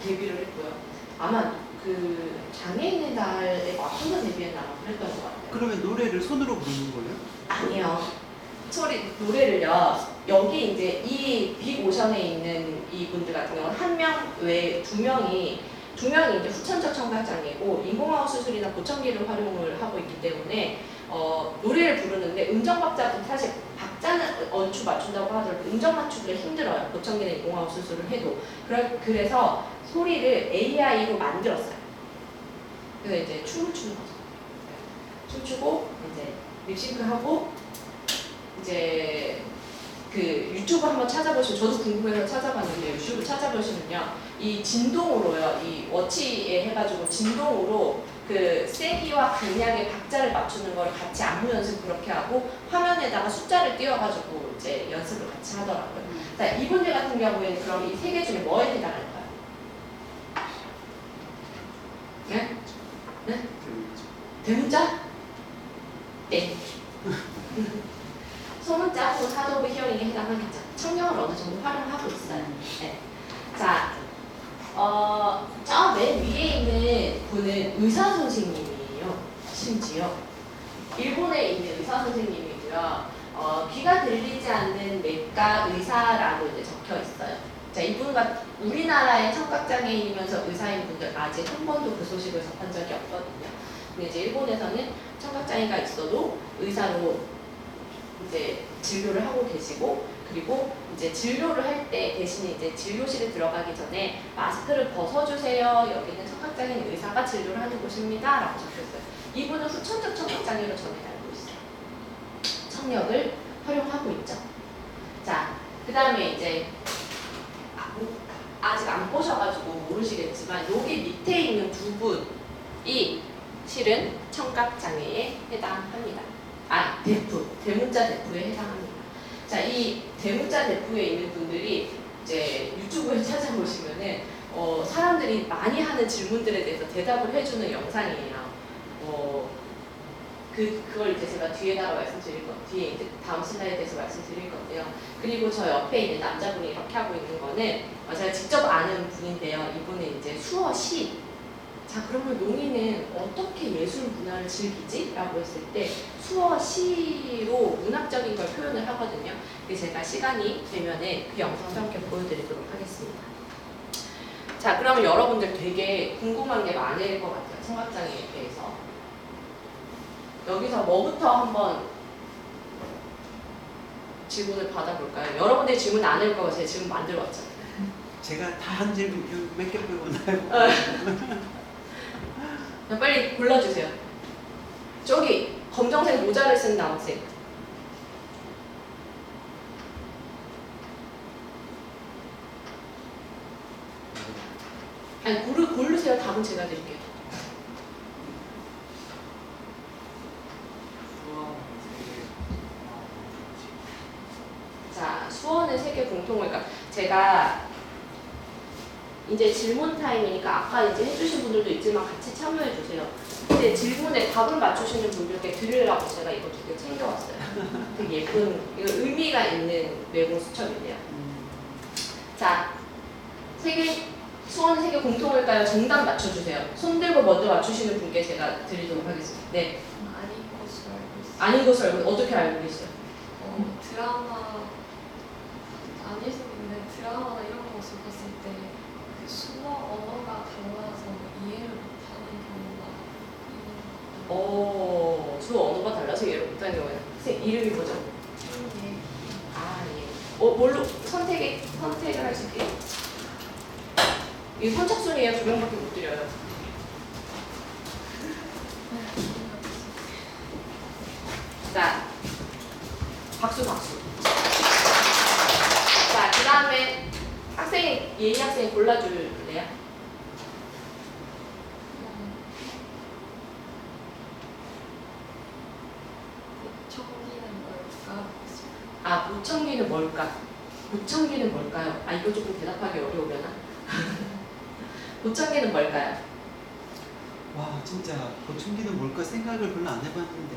데뷔를 했고요. 아마 그 장애인의 날에 맞춰서 데뷔했나 그랬던 것 같아요.
그러면 노래를 손으로 부르는 거예요?
아니요. 노래를요. 여기 이제 이 빅오션에 있는 이분들 같은 경우는 한 명 외에 두 명이 이제 후천적 청각장애고 인공아웃 수술이나 보청기를 활용을 하고 있기 때문에 노래를 부르는데 음정 박자도 사실 박자는 얼추 맞춘다고 하더라도 음정 맞추기가 힘들어요. 보청기나 인공아웃 수술을 해도. 그래서 소리를 AI로 만들었어요. 그래서 이제 춤을 추는 거죠. 춤추고 이제 립싱크하고 이제 그 유튜브 한번 찾아보시면 저도 궁금해서 찾아봤는데 유튜브 찾아보시면요 이 진동으로요 이 워치에 해가지고 진동으로 그 세기와 강약의 박자를 맞추는 걸 같이 안무 연습 그렇게 하고 화면에다가 숫자를 띄워가지고 이제 연습을 같이 하더라고요. 자, 이분들 같은 경우에는 그럼 이 세 개 중에 뭐에 해당할까요? 네? 네? 대문자? 네. 소문자 혹은 하드 오브 히어링에 해당하겠죠. 청력을 어느 정도 활용하고 있어요. 네. 자, 저 맨 위에 있는 분은 의사 선생님이에요. 심지어 일본에 있는 의사 선생님이고요. 귀가 들리지 않는 내과 의사라고 이제 적혀 있어요. 자, 이분과 우리나라의 청각장애인이면서 의사인 분들 아직 한 번도 그 소식을 접한 적이 없거든요. 근데 이제 일본에서는 청각장애가 있어도 의사로 이제 진료를 하고 계시고, 그리고 이제 진료를 할 때 대신에 이제 진료실에 들어가기 전에 마스크를 벗어주세요. 여기는 청각장애인 의사가 진료를 하는 곳입니다. 라고 적혀있어요. 이분은 후천적 청각장애로 전해 알고 있어요. 청력을 활용하고 있죠. 자, 그 다음에 이제 아직 안 보셔가지고 모르시겠지만 여기 밑에 있는 두 분이 실은 청각장애에 해당합니다. 대문자 대프에 해당합니다. 자, 이 대문자 대프에 있는 분들이 이제 유튜브에 찾아보시면은 사람들이 많이 하는 질문들에 대해서 대답을 해주는 영상이에요. 그걸 이제 제가 뒤에다가 말씀드릴 뒤에 이제 다음 슬라이드에서 말씀드릴 건데요. 그리고 저 옆에 있는 남자분이 이렇게 하고 있는 거는 제가 직접 아는 분인데요. 이분은 이제 수어시. 자, 그러면 농이는 어떻게 예술 문화를 즐기지? 라고 했을 때 수어시로 문학적인 걸 표현을 하거든요. 그래서 제가 시간이 되면은 그 영상도 함께 보여드리도록 하겠습니다. 자, 그러면 여러분들 되게 궁금한 게 많을 것 같아요. 청각장애에 대해서. 여기서 뭐부터 한번 질문을 받아볼까요? 여러분들이 질문 안 할 거가 제 질문 만들어 왔잖아요.
제가 다 한 질문 몇 개 빼고 나요.
그냥 빨리 골라주세요. 저기 검정색 모자를 쓴 남색. 아니 고르세요. 답은 제가 드릴게요. 자, 수원은 세계 공통을, 그러니까 제가 이제 질문 타임이니까 아까 이제 해주신 분들도 있지만 같이 참여해 주세요. 이제 질문에 답을 맞추시는 분들께 드리려고 제가 이거 2개 챙겨왔어요. 되게 예쁜, 이거 의미가 있는 외국 수첩인데요. 자, 수원 세계 공통일까요? 정답 맞춰주세요. 손 들고 먼저 맞추시는 분께 제가 드리도록 하겠습니다. 네.
아닌 것으로 알고 있어요.
아닌 것을 알고 어떻게 알고 계세요?
드라마 아닐 수 있는데 드라마나 이런 거 봤을 때 그 수어 언어가 달라서 이해를 못하는 경우가
수어 언어가 달라서 이해를 못하는 경우에는 선생님 이름이 뭐죠?
있는데
아, 예. 뭘로 선택을 할 수 있게요? 이 선착순이에요. 2명밖에 못 드려요. 자, 박수. 자, 그 다음에 예희 학생이 골라줄래요?
청기는 뭘까?
아, 보청기는 뭘까? 보청기는 뭘까요? 아, 이거 조금 대답하기 어려우려나? 보청기는 뭘까요?
와 진짜 보청기는 뭘까 생각을 별로 안 해봤는데.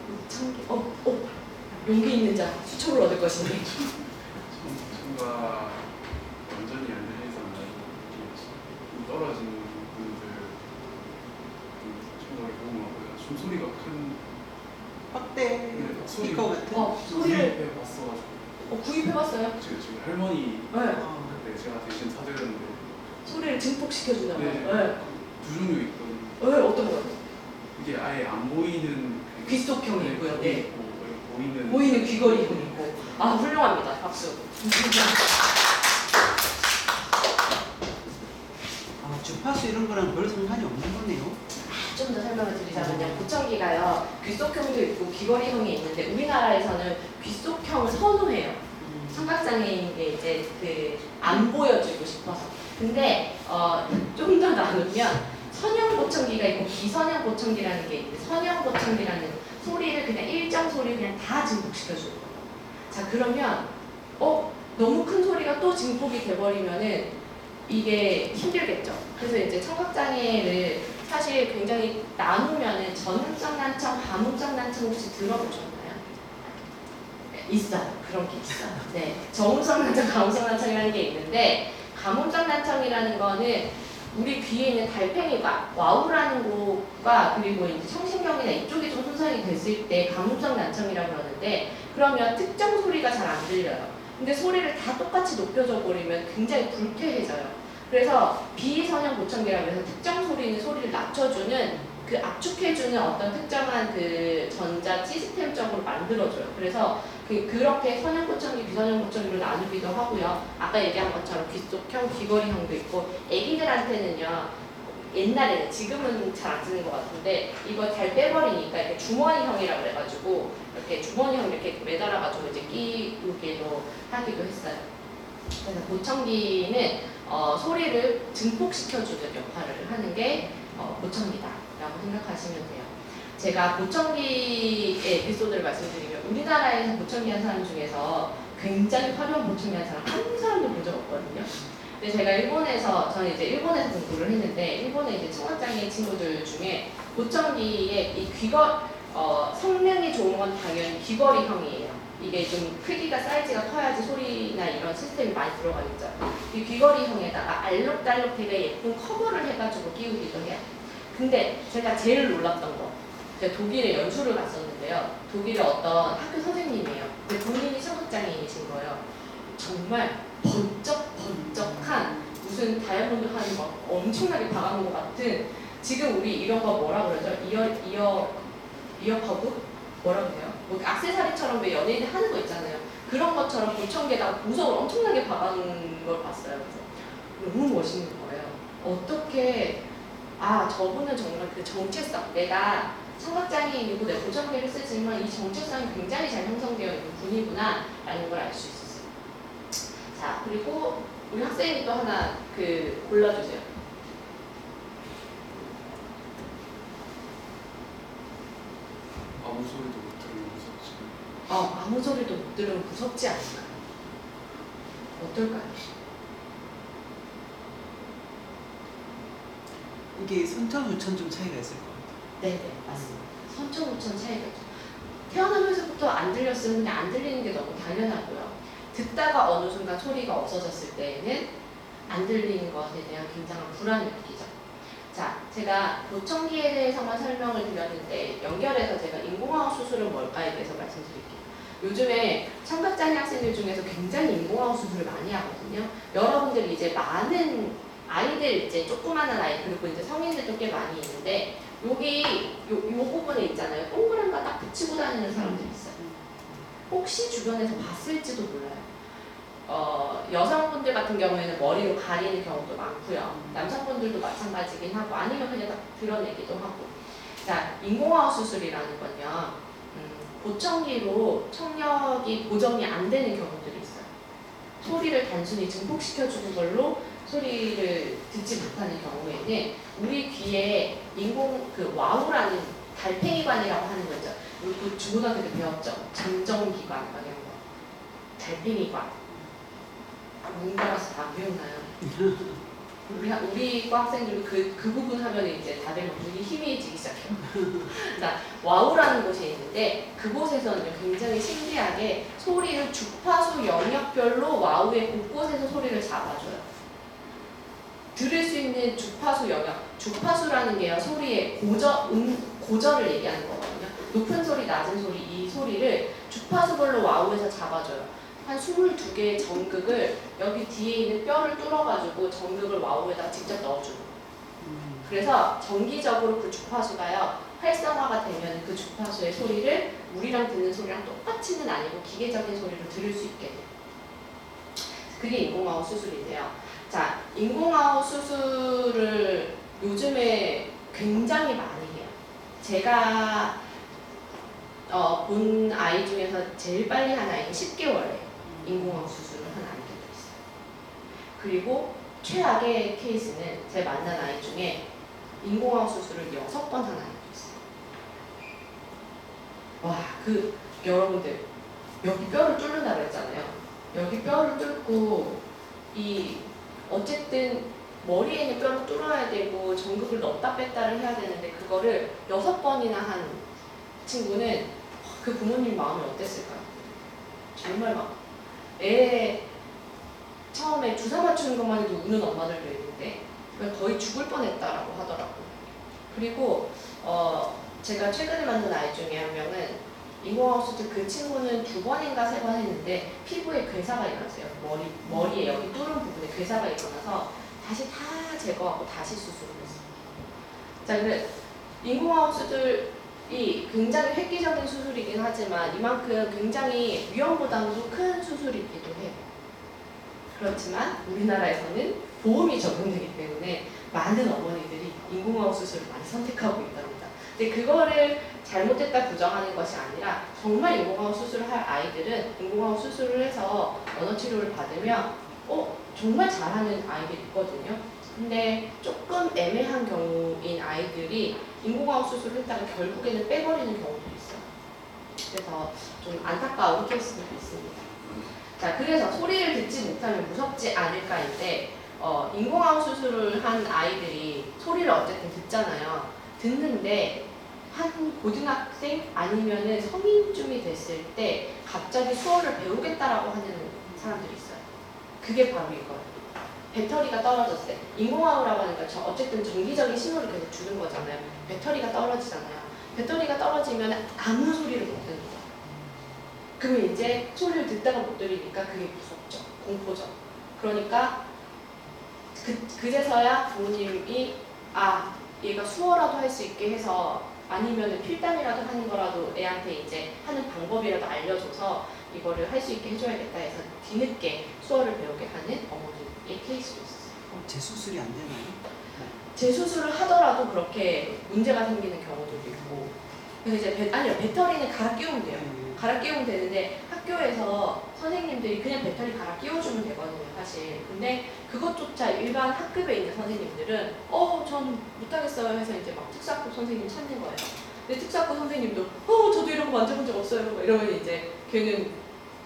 보청기, 용기 있는 자, 수첩을 얻을 것인데.
청가 완전히 안 들리잖아요. 떨어지는 분들 청각이 보호하고요. 숨소리가 큰
확대 스피커 같은.
소리를
봤어가지고
구입해봤어요?
지금 할머니
네.
그때 제가 대신 사드렸는데
소리를 증폭시켜준다고.
네.
네.
두 종류 있거든요.
어떤 거요?
이게 아예 안 보이는
귀 속형이 있고요.
그게
네.
있고 보이는
보이는 귀걸이도 있고. 아, 훌륭합니다. 박수.
주파수 이런 거랑 별 상관이 없는 거네요.
좀 더 설명을 드리자면요. 보청기가요. 귀속형도 있고 귀걸이형이 있는데 우리나라에서는 귀속형을 선호해요. 청각장애인게 이제 안 보여주고 싶어서. 근데 좀 더 나누면 선형 보청기가 있고 비선형 보청기라는 게 있는데 선형 보청기라는 소리를 그냥 일정 소리 그냥 다 증폭시켜주는 거예요. 자, 그러면 너무 큰 소리가 또 증폭이 돼버리면은 이게 힘들겠죠. 그래서 이제 청각장애를 사실 굉장히 나누면은 전음성 난청, 가문성 난청 혹시 들어보셨나요? 있어요. 그런 게 있어요. 네. 저음성 난청, 가문성 난청이라는 게 있는데 가문성 난청이라는 거는 우리 귀에 있는 달팽이가 와우라는 곳과 그리고 이제 청신경이나 이쪽이 좀 손상이 됐을 때 가문성 난청이라고 그러는데 그러면 특정 소리가 잘 안 들려요. 근데 소리를 다 똑같이 높여줘 버리면 굉장히 불쾌해져요. 그래서 비선형 보청기라고 해서 특정 소리는 소리를 낮춰주는 그 압축해주는 어떤 특정한 그 전자 시스템적으로 만들어줘요. 그래서 그렇게 선형 보청기, 비선형 보청기로 나누기도 하고요. 아까 얘기한 것처럼 귀속형, 귀걸이형도 있고 애기들한테는요. 옛날에는 지금은 잘 안 쓰는 것 같은데 이거 잘 빼버리니까 이렇게 주머니형이라고 그래가지고 이렇게 주머니형 이렇게 매달아가지고 이제 끼우기도 하기도 했어요. 그래서 보청기는 소리를 증폭시켜주는 역할을 하는 게 보청기다라고 생각하시면 돼요. 제가 보청기의 에피소드를 말씀드리면 우리나라에서 보청기 한 사람 중에서 굉장히 화려한 보청기 한 사람 한 사람도 본 적 없거든요. 근데 제가 저는 이제 일본에서 공부를 했는데 일본의 이제 청각장애 친구들 중에 보청기의 이 성능이 좋은 건 당연히 귀걸이형이에요. 이게 좀 크기가 사이즈가 커야지 소리나 이런 시스템이 많이 들어가겠죠. 이 귀걸이형에다가 알록달록되게 예쁜 커버를 해가지고 끼우기도 해요. 근데 제가 제일 놀랐던 거, 제가 독일에 연수를 갔었는데요. 독일의 어떤 학교 선생님이에요. 근데 본인이 청각장애인이신 거예요. 정말 번쩍번쩍한 무슨 다이아몬드 한 막 엄청나게 박아놓은 것 같은 지금 우리 이런 거 뭐라 그러죠? 이어커브? 뭐라 그래요? 뭐 액세서리처럼 왜 연예인이 하는 거 있잖아요. 그런 것처럼 보청기에다가 보석을 엄청나게 박아놓은 걸 봤어요. 그래서 너무 멋있는 거예요. 어떻게 저분은 정말 그 정체성, 내가 청각장애인이고 내 보청기를 쓰지만 이 정체성이 굉장히 잘 형성되어 있는 분이구나 라는 걸 알 수 있었어요. 자, 그리고 우리 학생이 또 하나 골라주세요.
아무 소리도 못 들으면 무섭지.
아무 소리도 못 들으면 무섭지 않을까요? 어떨까요?
이게 선천우천 좀 차이가 있을 것 같아요.
네네, 맞습니다. 선천후천 차이가 있죠. 태어나면서부터 안 들렸으면 그냥 안 들리는 게 너무 당연하고요. 듣다가 어느 순간 소리가 없어졌을 때에는 안 들리는 것에 대한 굉장한 불안을 느끼죠. 자, 제가 보청기에 대해서만 설명을 드렸는데 연결해서 제가 인공화학 수술은 뭘까에 대해서 말씀드릴게요. 요즘에 청각장애 학생들 중에서 굉장히 인공화학 수술을 많이 하거든요. 여러분들이 이제 많은 아이들, 이제 조그마한 아이, 그리고 이제 성인들도 꽤 많이 있는데 여기 요 부분에 있잖아요. 동그란 거 딱 붙이고 다니는 사람들이 있어요. 혹시 주변에서 봤을지도 몰라요. 여성분들 같은 경우에는 머리로 가리는 경우도 많고요. 남성분들도 마찬가지긴 하고 아니면 그냥 딱 드러내기도 하고. 자, 인공화학 수술이라는 건요. 보청기로 청력이 보정이 안 되는 경우들이 있어요. 소리를 단순히 증폭시켜주는 걸로 소리를 듣지 못하는 경우에는 우리 귀에 와우라는 달팽이관이라고 하는 거 있죠. 우리 중고등학교 때 배웠죠. 잠정기관 이런 거. 달팽이관. 문과라서 다 기억나요. 우리 과 학생들도 그 부분 하면 이제 다들 눈이 희미해지기 시작해요. 자, 와우라는 곳이 있는데 그곳에서는 굉장히 신기하게 소리를 주파수 영역별로 와우의 곳곳에서 소리를 잡아줘요. 들을 수 있는 주파수 영역, 주파수라는 게요 소리의 고저를 얘기하는 거거든요. 높은 소리, 낮은 소리, 이 소리를 주파수별로 와우에서 잡아줘요. 한 22개의 전극을 여기 뒤에 있는 뼈를 뚫어가지고 전극을 와우에다가 직접 넣어주는 거예요. 그래서 정기적으로 그 주파수가요 활성화가 되면 그 주파수의 소리를 우리랑 듣는 소리랑 똑같이는 아니고 기계적인 소리를 들을 수 있게 돼요. 그게 인공화호 수술인데요. 자, 인공화호 수술을 요즘에 굉장히 많이 해요. 제가 본 아이 중에서 제일 빨리 한 아이는 10개월에 인공화호 수술을 한 아이들도 있어요. 그리고 최악의 케이스는 제 만난 아이 중에 인공화호 수술을 6번 한 아이도 있어요. 와, 여러분들 여기 뼈를 뚫는다 그랬잖아요. 여기 뼈를 뚫고 어쨌든 머리에 있는 뼈를 뚫어야 되고 전극을 넣었다 뺐다를 해야 되는데 그거를 6번이나 한 친구는 그 부모님 마음이 어땠을까요? 정말 막 애 처음에 주사 맞추는 것만 해도 우는 엄마들도 있는데 거의 죽을 뻔했다라고 하더라고요. 그리고 제가 최근에 만난 아이 중에 한 명은 인공화호 수술 그 친구는 2번인가 3번 했는데 피부에 괴사가 일어났어요. 머리에 여기 뚫은 부분에 괴사가 일어나서 다시 다 제거하고 다시 수술을 했어요. 자, 근데 인공화호 수술이 굉장히 획기적인 수술이긴 하지만 이만큼 굉장히 위험부담도 큰 수술이기도 해요. 그렇지만 우리나라에서는 보험이 적용되기 때문에 많은 어머니들이 인공화호 수술을 많이 선택하고 있답니다. 근데 그거를 잘못됐다 부정하는 것이 아니라 정말 인공화호 수술을 할 아이들은 인공화호 수술을 해서 언어치료를 받으면 정말 잘하는 아이들이 있거든요. 근데 조금 애매한 경우인 아이들이 인공화호 수술을 했다가 결국에는 빼버리는 경우도 있어요. 그래서 좀 안타까운 케이스도 있습니다. 자, 그래서 소리를 듣지 못하면 무섭지 않을까인데 인공화호 수술을 한 아이들이 소리를 어쨌든 듣잖아요. 듣는데 한 고등학생 아니면은 성인쯤이 됐을 때 갑자기 수어를 배우겠다라고 하는 사람들이 있어요. 그게 바로 이거예요. 배터리가 떨어졌을 때 인공화호라고 하니까 어쨌든 정기적인 신호를 계속 주는 거잖아요. 배터리가 떨어지잖아요. 배터리가 떨어지면 아무 소리를 못 듣는 거예요. 그러면 이제 소리를 듣다가 못 들으니까 그게 무섭죠. 공포죠. 그러니까 그제서야 부모님이 얘가 수어라도 할 수 있게 해서 아니면 필담이라도 하는 거라도 애한테 이제 하는 방법이라도 알려줘서 이거를 할 수 있게 해줘야겠다 해서 뒤늦게 수어를 배우게 하는 어머니의 케이스도 있어요.
재수술이 안 되나요?
재수술을 하더라도 그렇게 문제가 생기는 경우도 있고 그래서 이제 아니요 배터리는 갈아 끼우면 돼요. 갈아 끼우면 되는데 학교에서 선생님들이 그냥 배터리 갈아 끼워주면 되거든요 사실. 근데 그것조차 일반 학급에 있는 선생님들은 전 못하겠어요 해서 이제 막 특수학급 선생님 찾는 거예요. 근데 특수학급 선생님도 저도 이런 거 만져본 적 없어요 막 이러면 이제 걔는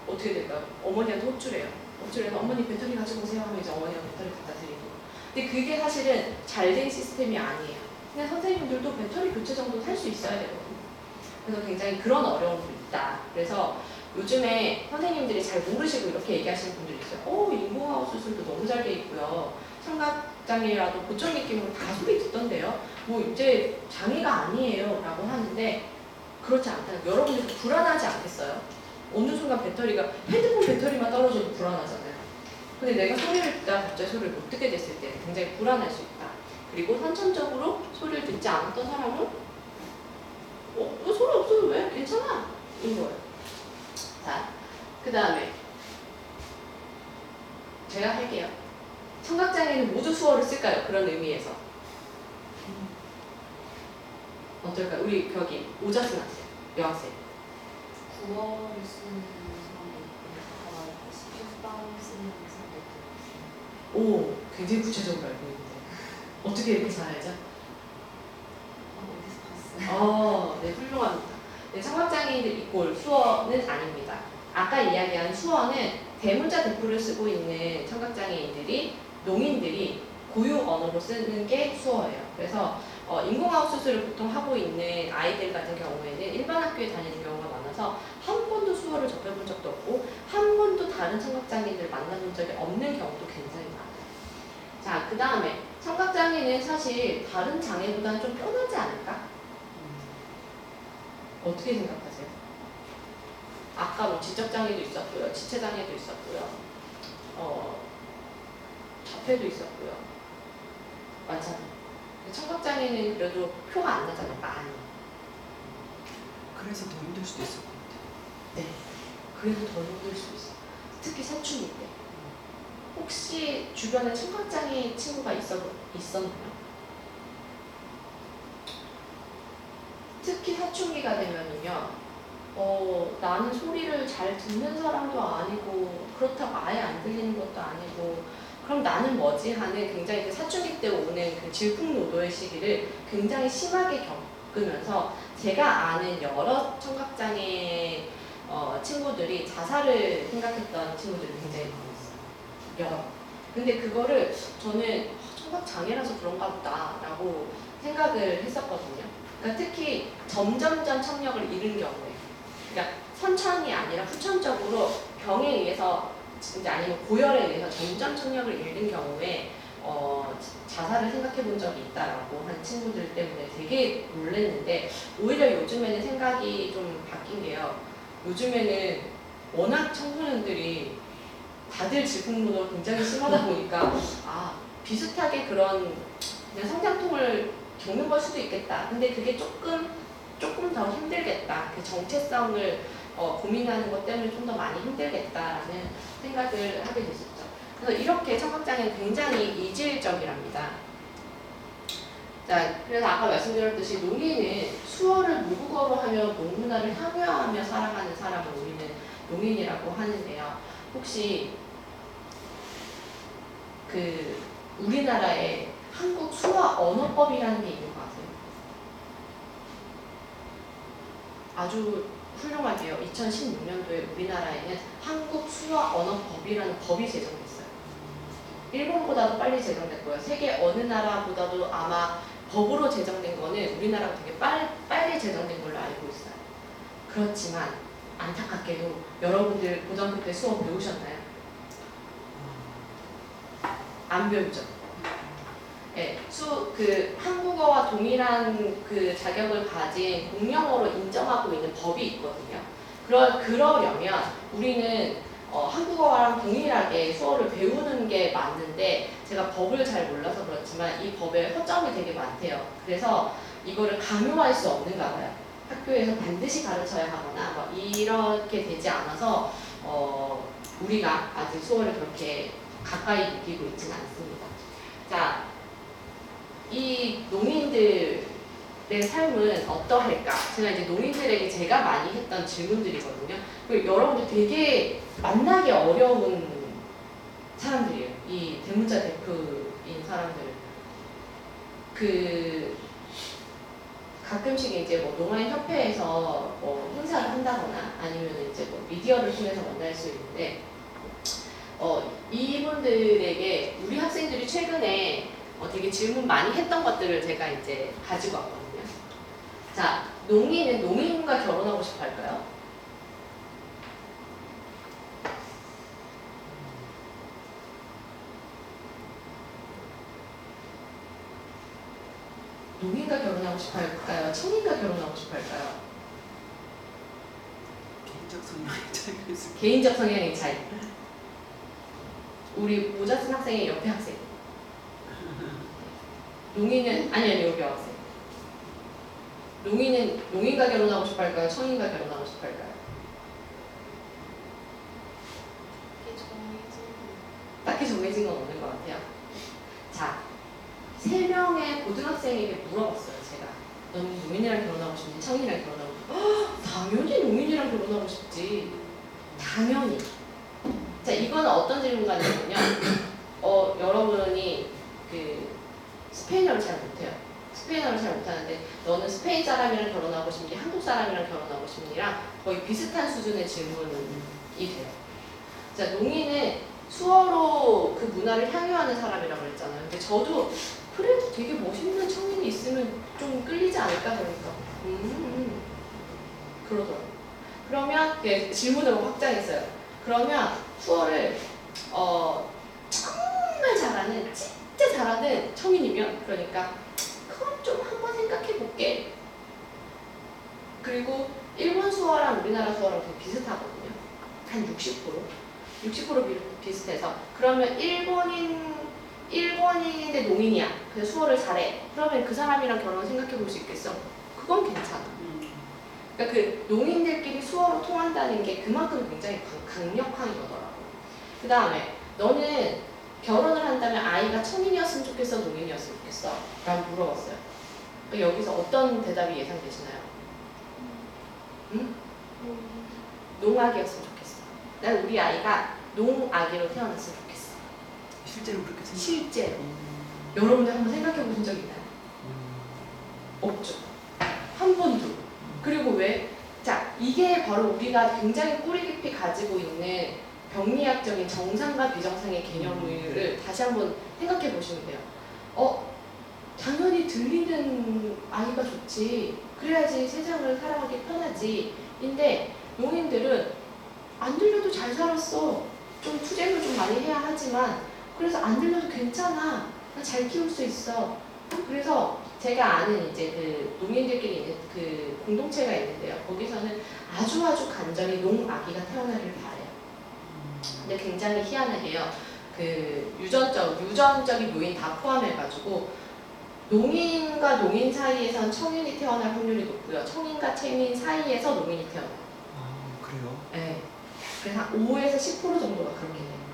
어떻게 될까요? 어머니한테 호출해요. 호출해서 어머니 배터리 가지고 오세요 하면 이제 어머니가 배터리 갖다 드리고. 근데 그게 사실은 잘 된 시스템이 아니에요. 그냥 선생님들도 배터리 교체 정도 할 수 있어야 되거든요. 그래서 굉장히 그런 어려움도 있다. 그래서 요즘에 선생님들이 잘 모르시고 이렇게 얘기하시는 분들이 있어요. 인공화학 수술도 너무 잘 돼 있고요. 청각장애라도 보청 느낌으로 다 소리 듣던데요. 뭐 이제 장애가 아니에요 라고 하는데 그렇지 않다는 거예요. 여러분들 불안하지 않겠어요? 어느 순간 배터리가 핸드폰 배터리만 떨어져도 불안하잖아요. 근데 내가 소리를 듣다가 갑자기 소리를 못 듣게 됐을 때 굉장히 불안할 수 있다. 그리고 선천적으로 소리를 듣지 않았던 사람은 소리 없어도 왜? 괜찮아. 인 거예요. 자, 그 다음에 제가 할게요. 청각장애는 모두 수어를 쓸까요? 그런 의미에서. 어떨까요? 우리 여기 오자순 학생, 여학생.
구어를 쓰는 사람이 있고 식빵 쓰는 사람도 있고
오, 굉장히 구체적으로 알고 있는데 어떻게 이렇게 잘 알죠?
어디서 봤어요?
네, 훌륭합니다. 네, 청각장애인들 이꼴 수어는 아닙니다. 아까 이야기한 수어는 대문자 대표를 쓰고 있는 청각장애인들이 농인들이 고유 언어로 쓰는 게 수어예요. 그래서 인공화학 수술을 보통 하고 있는 아이들 같은 경우에는 일반 학교에 다니는 경우가 많아서 한 번도 수어를 접해본 적도 없고 한 번도 다른 청각장애인들 만나본 적이 없는 경우도 굉장히 많아요. 자, 그 다음에 청각장애는 사실 다른 장애보다는 좀 편하지 않을까? 어떻게 생각하세요? 아까 뭐 지적장애도 있었고요. 지체장애도 있었고요. 자폐도 있었고요. 많잖아요. 청각장애는 그래도 표가 안 나잖아요. 많이.
그래서 더 힘들 수도 있을 것 같아요.
네. 그래도 더 힘들 수 있어요. 특히 사춘기 때. 혹시 주변에 청각장애 친구가 있었나요? 특히 사춘기가 되면은요, 나는 소리를 잘 듣는 사람도 아니고, 그렇다고 아예 안 들리는 것도 아니고, 그럼 나는 뭐지? 하는 굉장히 그 사춘기 때 오는 그 질풍노도의 시기를 굉장히 심하게 겪으면서 제가 아는 여러 청각장애 친구들이 자살을 생각했던 친구들이 굉장히 많았어요. 여러. 근데 그거를 저는 청각장애라서 그런가 보다라고 생각을 했었거든요. 그러니까 특히 점점점 청력을 잃은 경우에, 그러니까 선천이 아니라 후천적으로 병에 의해서 이제 아니면 고열에 의해서 점점 청력을 잃는 경우에 자살을 생각해 본 적이 있다라고 한 친구들 때문에 되게 놀랐는데 오히려 요즘에는 생각이 좀 바뀐 게요. 요즘에는 워낙 청소년들이 다들 질풍노도가 굉장히 심하다 보니까 비슷하게 그런 그냥 성장통을 겪는 걸 수도 있겠다. 근데 그게 조금 더 힘들겠다. 그 정체성을 고민하는 것 때문에 좀 더 많이 힘들겠다라는 생각을 하게 됐었죠. 그래서 이렇게 청각장애는 굉장히 이질적이랍니다. 자, 그래서 아까 말씀드렸듯이 농인은 수어를 모국어로 하며 농문화를 향유하며 살아가는 사람을 우리는 농인이라고 하는데요. 혹시 그 우리나라에 한국 수화 언어법이라는 게 있는 거 아세요? 아주 훌륭하게요. 2016년도에 우리나라에는 한국 수화 언어법이라는 법이 제정됐어요. 일본보다도 빨리 제정됐고요. 세계 어느 나라보다도 아마 법으로 제정된 거는 우리나라가 되게 빨리 제정된 걸로 알고 있어요. 그렇지만 안타깝게도 여러분들 고등학교 때 수어 배우셨나요? 안 배우죠? 네, 한국어와 동일한 그 자격을 가진 공용어로 인정하고 있는 법이 있거든요. 그러려면 우리는 한국어랑 동일하게 수어를 배우는 게 맞는데 제가 법을 잘 몰라서 그렇지만 이 법에 허점이 되게 많대요. 그래서 이거를 강요할 수 없는가 봐요. 학교에서 반드시 가르쳐야 하거나 뭐 이렇게 되지 않아서 우리가 아직 수어를 그렇게 가까이 느끼고 있지는 않습니다. 자, 이 농인들의 삶은 어떠할까? 제가 이제 농인들에게 제가 많이 했던 질문들이거든요. 그리고 여러분들 되게 만나기 어려운 사람들이에요. 이 대문자 대표인 사람들은. 가끔씩 이제 뭐 농아인 협회에서 뭐 행사를 한다거나 아니면 이제 뭐 미디어를 통해서 만날 수 있는데, 이분들에게 우리 학생들이 최근에 되게 질문 많이 했던 것들을 제가 이제 가지고 왔거든요. 자, 농인은 농인과 결혼하고 싶어 할까요? 농인과 결혼하고 싶어 할까요? 청인과 결혼하고 싶어 할까요?
개인적 성향의 차이가 있을
개인적 성향의 차이. 우리 모자 쓴 학생의 옆에 학생. 농인은 아니 여기 학생. 농인은 농인과 결혼하고 싶어 할까요? 청인과 결혼하고 싶어 할까요?
이게 정해진
딱히 정해진 건 없는 것 같아요. 자, 3명의 고등학생에게 물어봤어요, 제가. 너는 농인이랑 결혼하고 싶니? 청인이랑 결혼하고 싶니? 당연히 농인이랑 결혼하고 싶지. 당연히. 자, 이거는 어떤 질문 같냐면요. 여러분이 스페인어를 잘 못해요. 스페인어를 잘 못하는데 너는 스페인 사람이랑 결혼하고 싶니? 한국 사람이랑 결혼하고 싶니랑 거의 비슷한 수준의 질문이 돼요. 자, 농인은 수어로 그 문화를 향유하는 사람이라고 그랬잖아요. 근데 저도 그래도 되게 멋있는 청년이 있으면 좀 끌리지 않을까 그러니까 그러더라고요. 그러면 질문을 확장했어요. 그러면 수어를 정말 잘하는 진짜 잘하는 청인이면 그러니까 그건 좀 한번 생각해 볼게. 그리고 일본 수어랑 우리나라 수어랑 되게 비슷하거든요. 한 60% 비슷해서 그러면 일본인인데 농인이야. 그래서 수어를 잘해. 그러면 그 사람이랑 결혼 생각해 볼 수 있겠어? 그건 괜찮아. 그러니까 그 농인들끼리 수어로 통한다는 게 그만큼 굉장히 강력한 거더라고. 그 다음에 너는 결혼을 한다면 아이가 청인이었으면 좋겠어? 농인이었으면 좋겠어? 라고 물어봤어요. 여기서 어떤 대답이 예상되시나요? 응? 농아기였으면 좋겠어. 난 우리 아이가 농아기로 태어났으면 좋겠어.
실제로 그렇게 생각.
실제로. 여러분들 한번 생각해 보신 적 있나요? 없죠. 한 번도. 그리고 왜? 자, 이게 바로 우리가 굉장히 뿌리 깊이 가지고 있는 병리학적인 정상과 비정상의 개념을 다시 한번 생각해 보시면 돼요. 당연히 들리는 아이가 좋지. 그래야지 세상을 살아가기 편하지. 근데 농인들은 안 들려도 잘 살았어. 좀 투쟁을 좀 많이 해야 하지만 그래서 안 들려도 괜찮아. 나 잘 키울 수 있어. 그래서 제가 아는 이제 그 농민들끼리 있는 그 공동체가 있는데요. 거기서는 아주 간절히 농아기가 태어나길 바래요. 근데 굉장히 희한하게요. 그 유전적인 요인 다 포함해가지고 농인과 농인 사이에선 청인이 태어날 확률이 높고요. 청인과 청인 사이에서 농인이 태어나요.
그래요?
네. 그래서 한 5에서 10% 정도가 그렇게 돼요.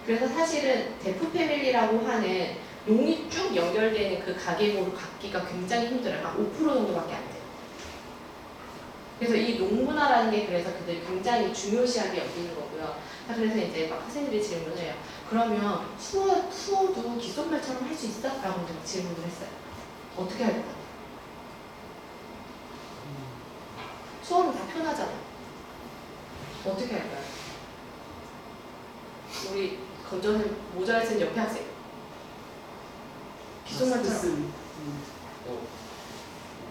그래서 사실은 데프 패밀리라고 하는 농이 쭉 연결되는 그 가계모를 갖기가 굉장히 힘들어요. 한 5% 정도밖에 안 돼요. 그래서 이 농문화라는 게 그래서 그들이 굉장히 중요시하게 여기는 거고요. 자, 그래서 이제 막 학생들이 질문을 해요. 그러면 수어도 기속말처럼 할 수 있어? 라고 질문을 했어요. 어떻게 할 것 같아요? 수어는 다 편하잖아요. 어떻게 할까요? 우리 건조한 모자를 쓴 옆에 학생. 기속말처럼.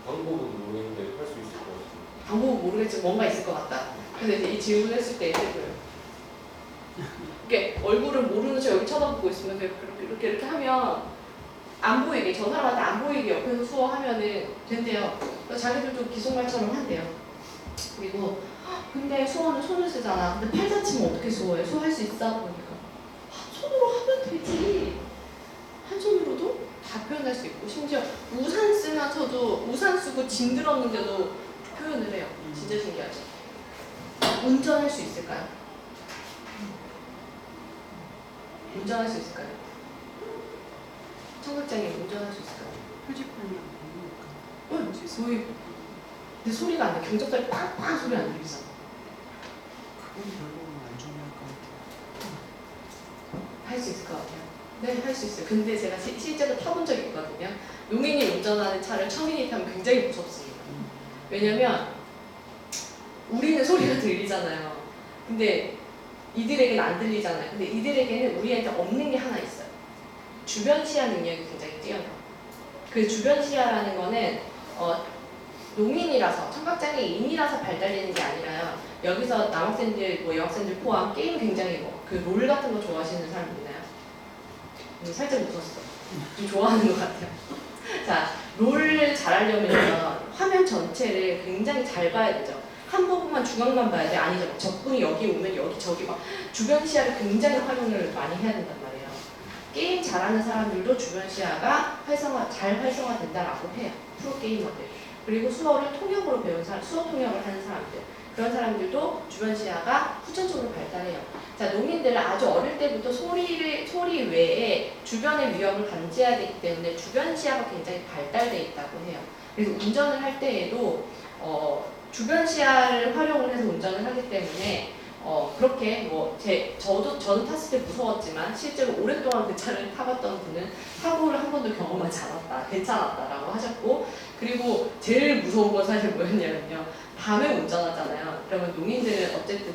방법은 모르겠는데 할 수 있을 것 같아요.
방법은 모르겠지만 뭔가 있을 것 같다. 그래서 이제 이 질문을 했을 때 이제 이렇게 얼굴을 모르는 척 여기 쳐다보고 있으면서 이렇게 하면 안 보이게, 저 사람한테 안 보이게 옆에서 수어하면은 된대요. 그래서 자기들도 기속말처럼 한대요. 그리고 근데 수어는 손을 쓰잖아. 근데 팔 다치면 어떻게 수어해? 수어할 수 있어? 그러니까 손으로 하면 되지. 한 손으로도 다 표현할 수 있고 심지어 우산 쓰면 앞에서도 우산 쓰고 징그럽는데도 표현을 해요. 진짜 신기하죠? 운전할 수 있을까요? 운전할 수 있을까요? 청각장애인 운전할 수 있을까요?
표지판이랑
응, 거의. 근데 소리가 안 나. 경적소리 빵빵 소리 안 들리잖아.
그건 별로 안 중요할 것 같아요.
할 수 있을 것 같아요. 네, 할 수 있어요. 근데 제가 실제로 타본 적이 있거든요. 용인이 운전하는 차를 청인이 타면 굉장히 무섭습니다. 왜냐면 우리는 소리가 들리잖아요. 근데 이들에게는 안 들리잖아요. 근데 이들에게는 우리한테 없는 게 하나 있어요. 주변 시야 능력이 굉장히 뛰어나요. 그 주변 시야라는 거는 농인이라서 청각장애인이라서 발달되는 게 아니라요. 여기서 남학생들, 여학생들 포함 게임 굉장히 그 롤 같은 거 좋아하시는 사람 있나요? 살짝 웃었어. 좀 좋아하는 것 같아요. 자, 롤을 잘하려면 화면 전체를 굉장히 잘 봐야 되죠. 한 부분만 중앙만 봐야 돼? 아니죠. 적군이 여기 오면 여기 저기 막 주변 시야를 굉장히 활용을 많이 해야 된단 말이에요. 게임 잘하는 사람들도 주변 시야가 잘 활성화된다라고 해요. 프로게이머들. 그리고 수어를 통역으로 배운 사람, 수어 통역을 하는 사람들. 그런 사람들도 주변 시야가 후천적으로 발달해요. 자, 농민들은 아주 어릴 때부터 소리 외에 주변의 위험을 감지해야 되기 때문에 주변 시야가 굉장히 발달되어 있다고 해요. 그래서 운전을 할 때에도 주변 시야를 활용을 해서 운전을 하기 때문에 그렇게 저는 탔을 때 무서웠지만 실제로 오랫동안 그 차를 타봤던 분은 사고를 한 번도 경험하지 않았다, 괜찮았다라고 하셨고, 그리고 제일 무서운 건 사실 뭐였냐면요. 밤에 운전하잖아요. 그러면 농민들은 어쨌든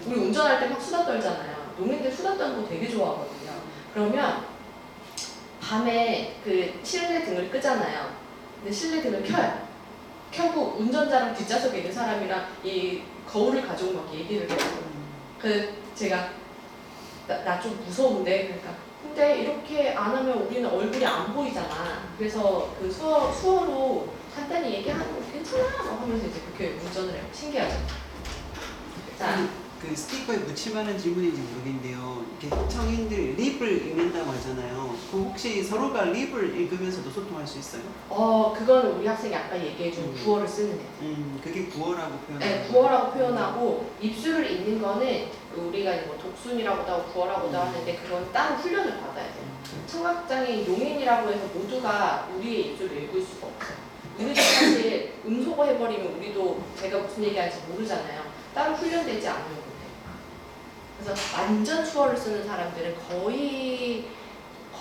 우리 운전할 때 막 수다 떨잖아요. 농민들 수다 떠는 거 되게 좋아하거든요. 그러면 밤에 그 실내 등을 끄잖아요. 근데 실내 등을 켜요. 켜고 운전자랑 뒷좌석에 있는 사람이랑 이 거울을 가지고 막 얘기를 해요. 제가 나 좀 무서운데, 그러니까 근데 이렇게 안 하면 우리는 얼굴이 안 보이잖아. 그래서 그 수어로 간단히 얘기하는 거 괜찮아 하면서 이제 그렇게 운전을 해요. 신기하죠? 자,
그 스티커에 붙임하는 질문인지 모르겠는데요. 이렇게 청인들 립을 읽는다고 하잖아요. 그럼 혹시 서로가 립을 읽으면서도 소통할 수 있어요?
그거는 우리 학생이 아까 얘기해준 구어를 쓰는 애.
그게 구어라고 표현하는
네, 구어라고 표현하고 입술을 읽는 거는 우리가 뭐 독순이라고도 하고 구어라고도 하는데 그건 따로 훈련을 받아야 돼요. 청각장애인 용인이라고 해서 모두가 우리의 입술을 읽을 수가 없어요. 우리도 사실 음소거 해버리면 우리도 제가 무슨 얘기하는지 모르잖아요. 따로 훈련되지 않으면 못해요. 그래서 완전 수어를 쓰는 사람들은 거의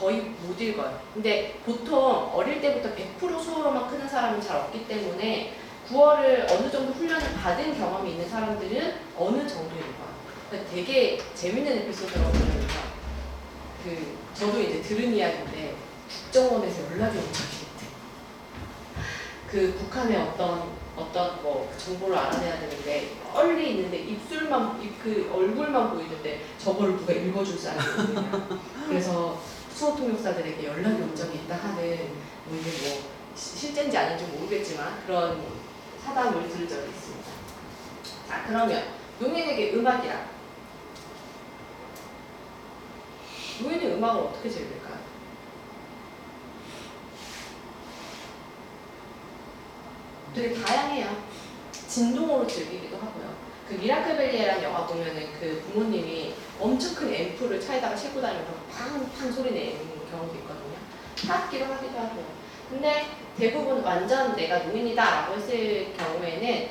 못 읽어요. 근데 보통 어릴 때부터 100% 수어로만 크는 사람은 잘 없기 때문에 구어를 어느 정도 훈련을 받은 경험이 있는 사람들은 어느 정도 읽어요. 그러니까 되게 재밌는 에피소드라고 들으니까 저도 이제 들은 이야기인데 국정원에서 연락이 온 적이 있대. 그 북한의 어떤 뭐 정보를 알아내야 되는데 멀리 있는데 입술만 그 얼굴만 보이는데 저거를 누가 읽어줄 사람이 있느냐. 그래서 수어 통역사들에게 연락이 온 적이 있다 하는 뭐 이게 뭐 실제인지 아닌지 모르겠지만 그런 사담을 들은 적이 있습니다. 자, 그러면 용인에게 음악이라. 용인의 음악을 어떻게 즐길까요? 되게 다양해요. 진동으로 즐기기도 하고요. 그 미라클벨리에라는 영화 보면은 그 부모님이 엄청 큰 앰프를 차에다가 싣고 다니면서 팡팡 소리 내는 경우도 있거든요. 타악기로 하기도 하고요. 근데 대부분 완전 내가 농인이다라고 했을 경우에는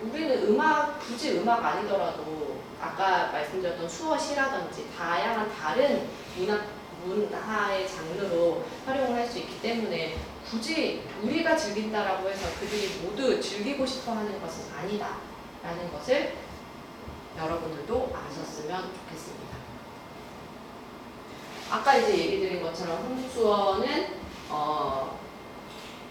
우리는 굳이 음악 아니더라도 아까 말씀드렸던 수어시라든지 다양한 다른 문화의 장르로 활용을 할 수 있기 때문에 굳이 우리가 즐긴다라고 해서 그들이 모두 즐기고 싶어 하는 것은 아니다라는 것을 여러분들도 아셨으면 좋겠습니다. 아까 이제 얘기 드린 것처럼 한국수어는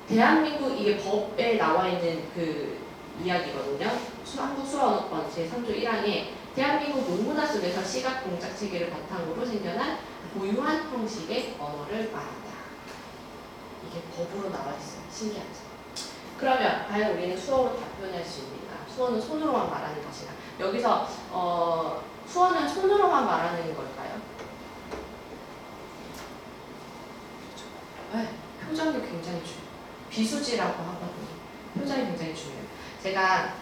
대한민국 이게 법에 나와 있는 그 이야기거든요. 한국수어언어권 제3조 1항에 대한민국 농문화 속에서 시각 동작 체계를 바탕으로 생겨난 고유한 형식의 언어를 말한다. 이게 법으로 나와 있어요. 신기하죠? 그러면 과연 우리는 수어로 다 표현할 수 있는가? 수어는 손으로만 말하는 것이다. 여기서 수어는 손으로만 말하는 걸까요? 네, 표정이 굉장히 중요해요. 비수지라고 하거든요. 표정이 굉장히 중요해요. 제가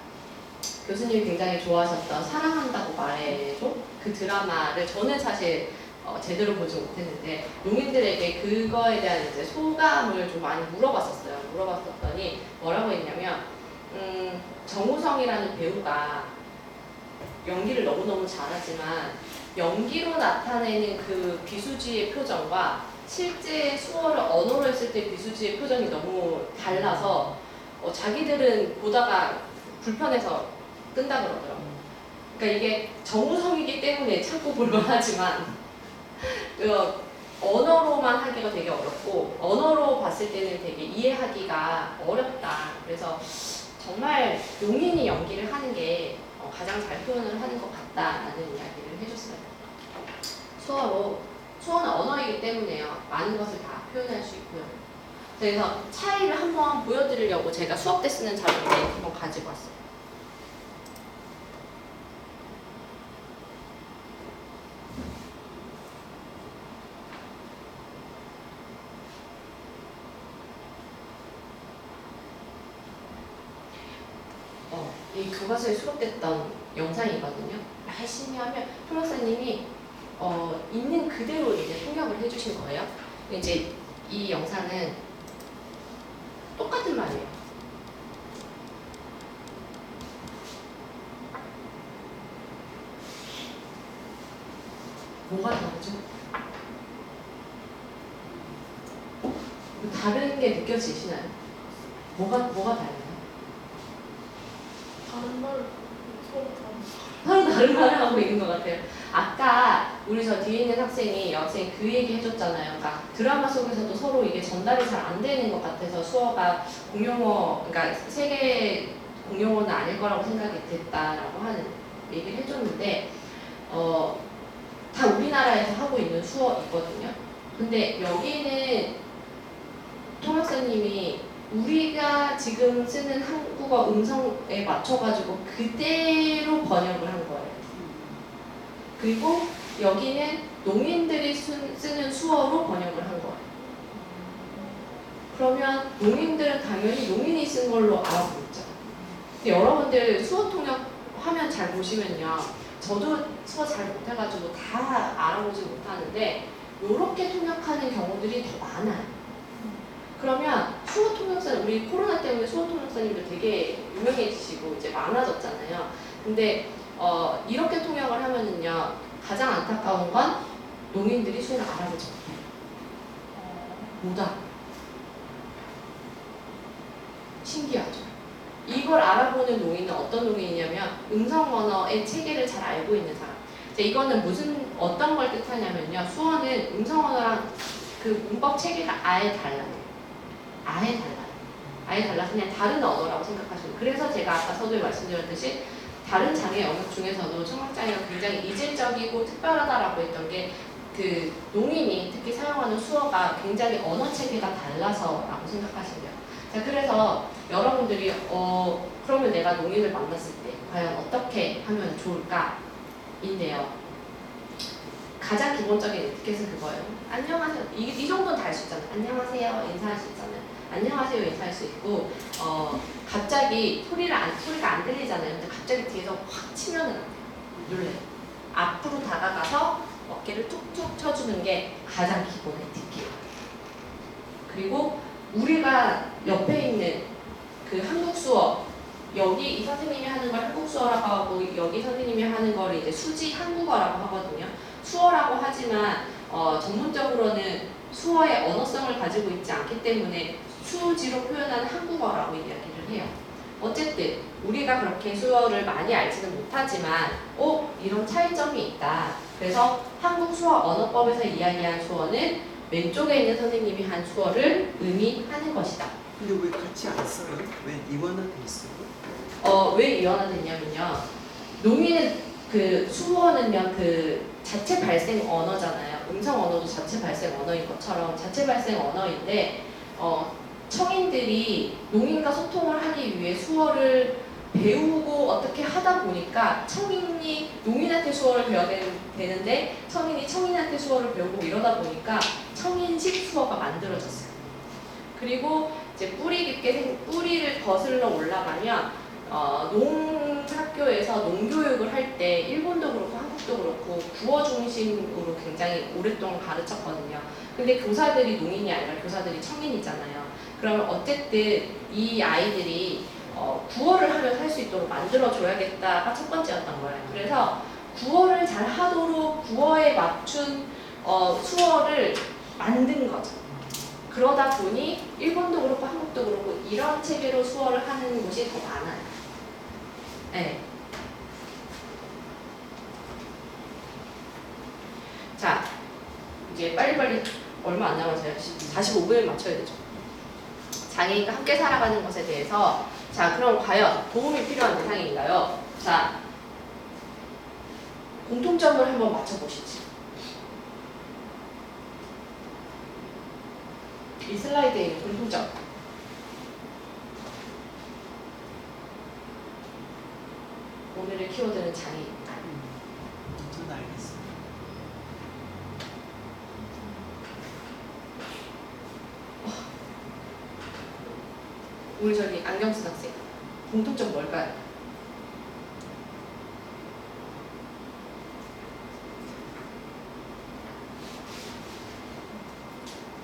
교수님이 굉장히 좋아하셨던 사랑한다고 말해줘 그 드라마를 저는 사실 제대로 보지 못했는데 농인들에게 그거에 대한 이제 소감을 좀 많이 물어봤었어요. 물어봤었더니 뭐라고 했냐면 정우성이라는 배우가 연기를 너무너무 잘하지만 연기로 나타내는 그 비수지의 표정과 실제 수어를 언어로 했을 때 비수지의 표정이 너무 달라서 자기들은 보다가 불편해서 끈다 그러더라고요. 그러니까 이게 정우성이기 때문에 참고 볼만하지만 언어로만 하기가 되게 어렵고 언어로 봤을 때는 되게 이해하기가 어렵다. 그래서 정말 용인이 연기를 하는 게 가장 잘 표현을 하는 것 같다라는 이야기를 해줬어요. 수어는 언어이기 때문에요. 많은 것을 다 표현할 수 있고요. 그래서 차이를 한번 보여드리려고 제가 수업 때 쓰는 자료를 한번 가지고 왔어요. 이 교과서에 수록됐던 영상이거든요. 열심히 하면 토목사님이 있는 그대로 이제 통역을 해주신 거예요. 이제 이 영상은 똑같은 말이에요. 뭐가 다르죠? 다른 게 느껴지시나요? 뭐가 다르나요?
다른 말 서로 다른
서로 다른 말을 하고 있는 것 같아요. 아까 우리 저 뒤에 있는 학생이 여학생이 그 얘기 해줬잖아요. 그러니까 드라마 속에서도 서로 이게 전달이 잘 안 되는 것 같아서 수어가 공용어, 그러니까 세계 공용어는 아닐 거라고 생각이 됐다라고 하는 얘기를 해줬는데 다 우리나라에서 하고 있는 수어이거든요. 근데 여기는 통역사님이 우리가 지금 쓰는 한국어 음성에 맞춰가지고 그대로 번역을 한 거예요. 그리고 여기는 농인들이 쓰는 수어로 번역을 한 거예요. 그러면 농인들은 당연히 농인이 쓴 걸로 알아보겠죠. 근데 여러분들 수어 통역 화면 잘 보시면요. 저도 수어 잘 못해가지고 다 알아보지 못하는데 이렇게 통역하는 경우들이 더 많아요. 그러면 수어 통역사는 우리 코로나 때문에 수어 통역사님들 되게 유명해지시고 이제 많아졌잖아요. 근데 이렇게 통역을 하면은요 가장 안타까운 건 농인들이 수어를 알아보지 못해요. 못 알아. 신기하죠. 이걸 알아보는 농인은 어떤 농인이냐면 음성 언어의 체계를 잘 알고 있는 사람. 이거는 어떤 걸 뜻하냐면요. 수어는 음성 언어랑 그 문법 체계가 아예 달라요. 아예 달라서 그냥 다른 언어라고 생각하시면. 그래서 제가 아까 서두에 말씀드렸듯이 다른 장애 영역 중에서도 청각장애가 굉장히 이질적이고 특별하다라고 했던 게 그 농인이 특히 사용하는 수어가 굉장히 언어 체계가 달라서라고 생각하시면 돼요. 자, 그래서 여러분들이 그러면 내가 농인을 만났을 때 과연 어떻게 하면 좋을까인데요. 가장 기본적인 에티켓은 그거예요. 안녕하세요. 이 정도는 다 할 수 있잖아요. 안녕하세요. 인사할 수 있잖아요. 안녕하세요. 인사할 수 있고 갑자기 소리가 안 들리잖아요. 근데 갑자기 뒤에서 확 치면은 안 돼요. 놀래요. 앞으로 다가가서 어깨를 툭툭 쳐주는 게 가장 기본 에티켓이에요. 그리고 우리가 옆에 있는 그 한국 수어, 여기 이 선생님이 하는 걸 한국 수어라고 하고 여기 선생님이 하는 걸 이제 수지 한국어라고 하거든요. 수어라고 하지만 전문적으로는 수어의 언어성을 가지고 있지 않기 때문에 수지로 표현하는 한국어라고 이야기를 해요. 어쨌든 우리가 그렇게 수어를 많이 알지는 못하지만 이런 차이점이 있다. 그래서 한국 수어 언어법에서 이야기한 수어는 왼쪽에 있는 선생님이 한 수어를 의미하는 것이다.
근데 왜 같이 안 써요? 왜 이원화돼 있어요?
왜 이완화됐냐면요. 농인은 그 수어는요 그 자체 발생 언어잖아요. 음성 언어도 자체 발생 언어인 것처럼 자체 발생 언어인데 청인들이 농인과 소통을 하기 위해 수어를 배우고 어떻게 하다 보니까 청인이 농인한테 수어를 배워야 되는데 청인이 청인한테 수어를 배우고 이러다 보니까 청인식 수어가 만들어졌어요. 그리고 이제 뿌리를 거슬러 올라가면 농학교에서 농교육을 할 때 일본도 그렇고 한국도 그렇고 구어 중심으로 굉장히 오랫동안 가르쳤거든요. 근데 교사들이 농인이 아니라 교사들이 청인이잖아요. 그러면 어쨌든 이 아이들이 구어를 하면서 할 수 있도록 만들어줘야겠다가 첫 번째였던 거예요. 그래서 구어를 잘 하도록 구어에 맞춘 수어를 만든 거죠. 그러다 보니 일본도 그렇고 한국도 그렇고 이런 체계로 수어를 하는 곳이 더 많아요. 네. 자, 이제 빨리빨리 얼마 안 남아서요. 45분을 맞춰야 되죠. 장애인과 함께 살아가는 것에 대해서 자, 그럼 과연 도움이 필요한 대상인가요? 자, 공통점을 한번 맞춰보시지. 이 슬라이드에 있는 공통점. 오늘의 키워드는 장애인.
저는 알겠어요.
우리 저기 안경 쓴 학생. 공통점 뭘까요?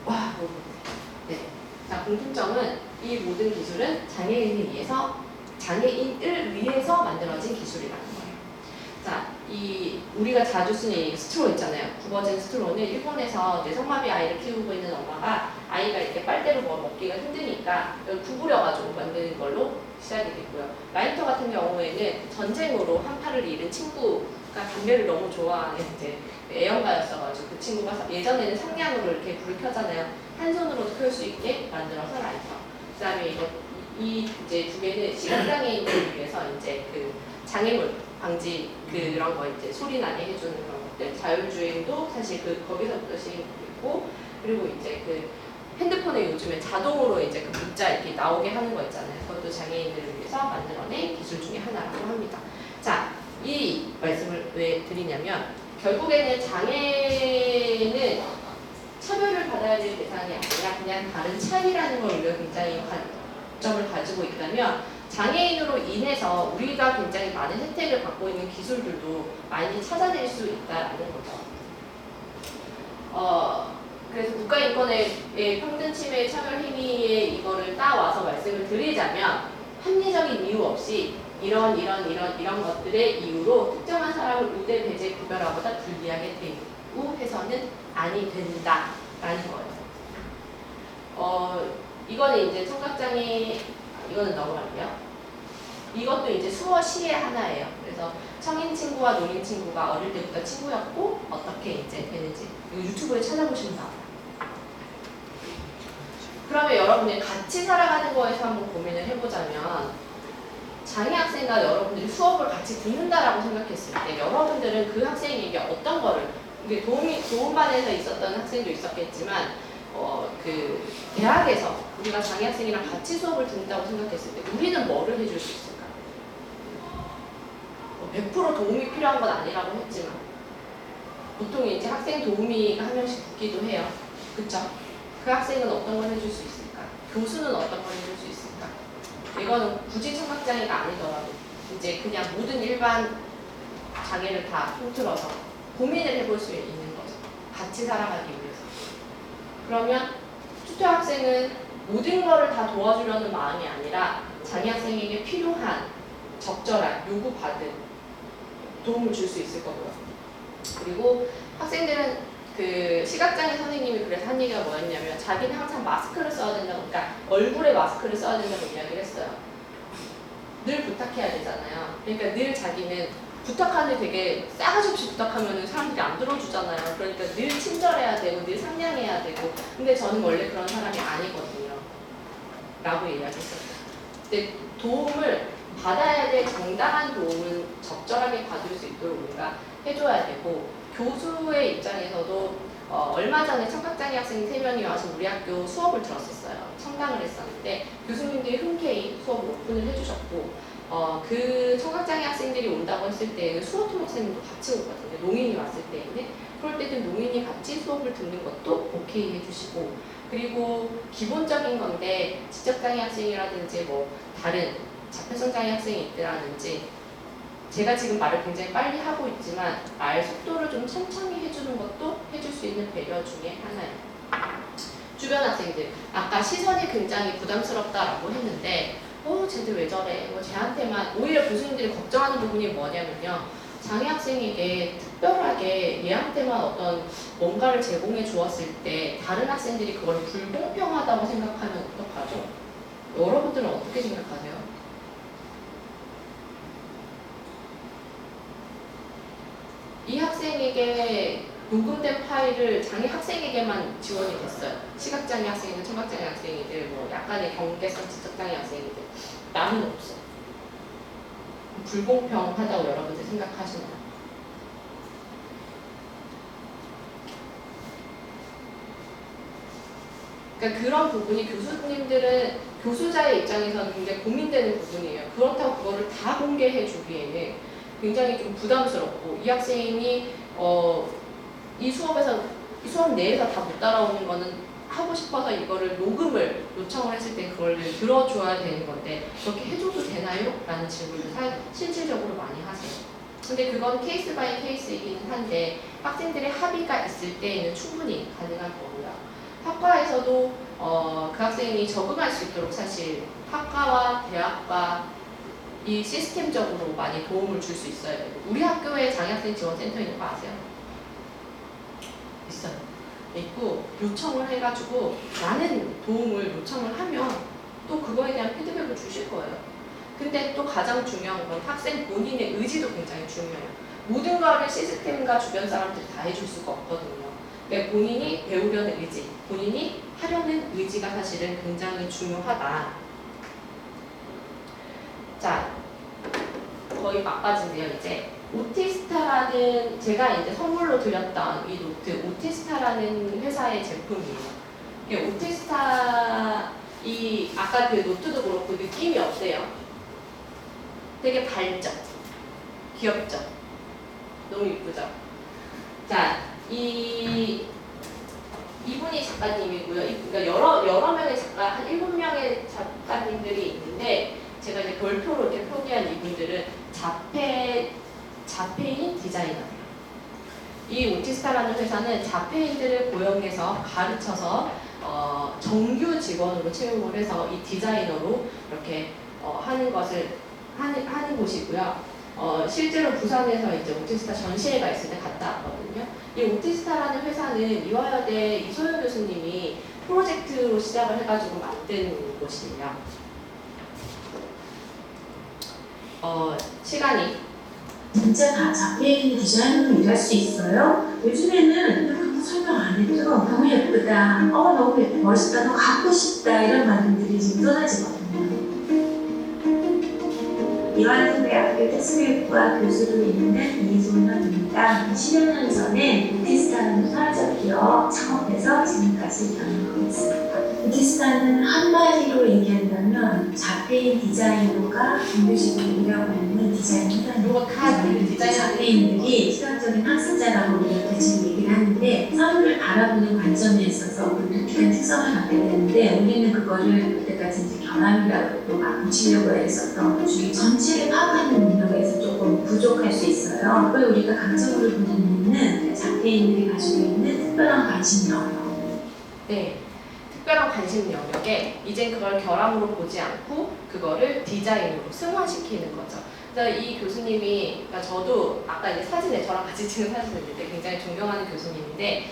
와, 네. 자, 공통점은 이 모든 기술은 장애인을 위해서 만들어진 기술이라는 거예요. 자, 우리가 자주 쓰는 이 스트로 있잖아요. 굽어진 스트로는 일본에서 뇌성마비 아이를 키우고 있는 엄마가 아이가 이렇게 빨대로 뭐 먹기가 힘드니까 구부려가지고 만드는 걸로 시작이 됐고요. 라이터 같은 경우에는 전쟁으로 한 팔을 잃은 친구가 담배를 너무 좋아하는 이제 애연가였어가지고 그 친구가 예전에는 상냥으로 이렇게 불을 켜잖아요. 한 손으로도 켤 수 있게 만들어서 라이터. 그다음에 이 이제 두 개는 시각장애인들을 위해서 이제 그 장애물 방지 그런 거 이제 소리 나게 해주는 그런 것들. 자율주행도 사실 거기서부터 시작했고, 그리고 이제 그 핸드폰에 요즘에 자동으로 이제 그 문자 이렇게 나오게 하는 거 있잖아요. 그것도 장애인들을 위해서 만들어낸 기술 중에 하나라고 합니다. 자, 이 말씀을 왜 드리냐면 결국에는 장애는 차별을 받아야 될 대상이 아니라 그냥 다른 차이라는 걸 우리가 굉장히 관점을 가지고 있다면 장애인으로 인해서 우리가 굉장히 많은 혜택을 받고 있는 기술들도 많이 찾아낼 수 있다는 거죠. 그래서 국가인권의 평등침해 차별행위에 이거를 따와서 말씀을 드리자면 합리적인 이유 없이 이런 것들의 이유로 특정한 사람을 우대, 배제, 구별하고다 불리하게 대우해서는 아니 된다라는 거예요. 이거는 이제 청각장애, 이거는 넘어갈게요. 이것도 이제 수어 시의 하나예요. 그래서 성인 친구와 노인 친구가 어릴 때부터 친구였고 어떻게 이제 되는지 이거 유튜브에 찾아보시면 나와요. 그러면 여러분들이 같이 살아가는 거에서 한번 고민을 해보자면 장애 학생과 여러분들이 수업을 같이 듣는다라고 생각했을 때 여러분들은 그 학생에게 어떤 거를 이게 도움반에서 있었던 학생도 있었겠지만 그 대학에서 우리가 장애 학생이랑 같이 수업을 듣는다고 생각했을 때 우리는 뭐를 해줄 수 있을까? 100% 도움이 필요한 건 아니라고 했지만 보통 이제 학생 도우미가 한 명씩 붙기도 해요. 그쵸? 그 학생은 어떤 걸 해줄 수 있을까? 교수는 어떤 걸 해줄 수 있을까? 이거는 굳이 청각장애가 아니더라도 이제 그냥 모든 일반 장애를 다 통틀어서 고민을 해볼 수 있는 거죠. 같이 살아가기 위해서. 그러면 투표 학생은 모든 거를 다 도와주려는 마음이 아니라 장애 학생에게 필요한 적절한 요구받은 도움을 줄 수 있을 거고요. 그리고 학생들은 그 시각장애 선생님이 그래서 한 얘기가 뭐였냐면 자기는 항상 마스크를 써야 된다고, 그러니까 얼굴에 마스크를 써야 된다고 이야기를 했어요. 늘 부탁해야 되잖아요. 그러니까 늘 자기는 부탁하는데 되게 싸가지 없이 부탁하면 사람들이 안 들어주잖아요. 그러니까 늘 친절해야 되고 늘 상냥해야 되고, 근데 저는 원래 그런 사람이 아니거든요 라고 이야기했었어요. 근데 도움을 받아야 될 정당한 도움은 적절하게 받을 수 있도록 우리가 해줘야 되고, 교수의 입장에서도 얼마 전에 청각장애 학생 3명이 와서 우리 학교 수업을 들었었어요. 청강을 했었는데 교수님들이 흔쾌히 수업을 오픈을 해주셨고 그 청각장애 학생들이 온다고 했을 때 수어통 학생도 같이 오거든요. 농인이 왔을 때인데 그럴 때는 농인이 같이 수업을 듣는 것도 오케이 해주시고, 그리고 기본적인 건데 지적장애 학생이라든지 뭐 다른 자폐성장애 학생이 있더라든지 제가 지금 말을 굉장히 빨리 하고 있지만 말 속도를 좀 천천히 해주는 것도 해줄 수 있는 배려 중에 하나예요. 주변 학생들, 아까 시선이 굉장히 부담스럽다라고 했는데 쟤들 왜 저래? 쟤한테만, 오히려 교수님들이 걱정하는 부분이 뭐냐면요. 장애 학생에게 특별하게 얘한테만 어떤 뭔가를 제공해 주었을 때 다른 학생들이 그걸 불공평하다고 생각하면 어떡하죠? 여러분들은 어떻게 생각하세요? 이 학생에게 녹음된 파일을 장애 학생에게만 지원이 됐어요. 시각장애 학생이든 청각장애 학생이든 뭐 약간의 경계성 지적장애 학생이든 나는 없어. 불공평하다고 여러분들 생각하시나요? 그러니까 그런 부분이 교수님들은 교수자의 입장에서는 굉장히 고민되는 부분이에요. 그렇다고 그거를 다 공개해 주기에는 굉장히 좀 부담스럽고, 이 학생이 이 수업 내에서 다 못 따라오는 거는 하고 싶어서 이거를 녹음을 요청을 했을 때 그걸 들어줘야 되는 건데 그렇게 해줘도 되나요? 라는 질문을 실질적으로 많이 하세요. 근데 그건 케이스 바이 케이스이기는 한데 학생들의 합의가 있을 때에는 충분히 가능한 거고요. 학과에서도 그 학생이 적응할 수 있도록 사실 학과와 대학과 이 시스템적으로 많이 도움을 줄 수 있어야 되고, 우리 학교에 장애학생 지원센터 있는 거 아세요? 있어요. 있고 요청을 해가지고 나는 도움을 요청을 하면 또 그거에 대한 피드백을 주실 거예요. 근데 또 가장 중요한 건 학생 본인의 의지도 굉장히 중요해요. 모든 거를 시스템과 주변 사람들이 다 해줄 수가 없거든요. 그러니까 본인이 배우려는 의지, 본인이 하려는 의지가 사실은 굉장히 중요하다. 자, 거의 막바지인데요. 이제 오티스타라는, 제가 이제 선물로 드렸던 이 노트, 오티스타라는 회사의 제품이에요. 오티스타, 아까 그 노트도 그렇고 느낌이 어때요? 되게 밝죠? 귀엽죠? 너무 이쁘죠? 자, 이분이 작가님이고요. 그러니까 여러 명의 작가, 한 7명의 작가님들이 있는데, 제가 이제 별표로 이렇게 표기한 이분들은 자폐인 디자이너예요. 이 오티스타라는 회사는 자폐인들을 고용해서 가르쳐서 정규 직원으로 채용을 해서 이 디자이너로 이렇게 하는 곳이고요. 실제로 부산에서 이제 오티스타 전시회가 있을 때 갔다 왔거든요. 이 오티스타라는 회사는 이화여대 이소영 교수님이 프로젝트로 시작을 해가지고 만든 곳이에요. 시간이
진짜 다 자폐인 디자이너로 일할 수 있어요? 요즘에는 그거 설명 안 해도 너무 예쁘다, 너무 멋있다, 너 갖고 싶다 이런 말들이 지금 쏟아지거든요. 이화여대학교 특수교육과 교수로 있는 이소현입니다. 10여 년 전에 오티스타라는 사회적 기업 창업해서 지금까지 운영하고 있습니다. 오티스타는 한마디로 얘기한다면 자폐인 디자이너가 정규직으로 일하고 있는 디자인 회사입니다. 자폐인들이 시각적인 학습자라고 우리가 지금 얘기를 하는데 서로를 바라보는 관점에 있어서 독특한 특성을 갖게 되는데, 우리는 그거를 그때까지 이제 결함이라고 막 붙이려고 했었던 주의 전체를 파악하는 능력에서 조금 부족할 수 있어요. 그걸 우리가 강점으로 보는 이유는 자폐인들이 가지고 있는 특별한 관심 영역.
네. 특별한 관심 영역에 이제 그걸 결함으로 보지 않고 그거를 디자인으로 승화시키는 거죠. 그래서 이 교수님이, 그러니까 저도 아까 이제 사진에 저랑 같이 찍은 사진을 볼 때 굉장히 존경하는 교수님인데,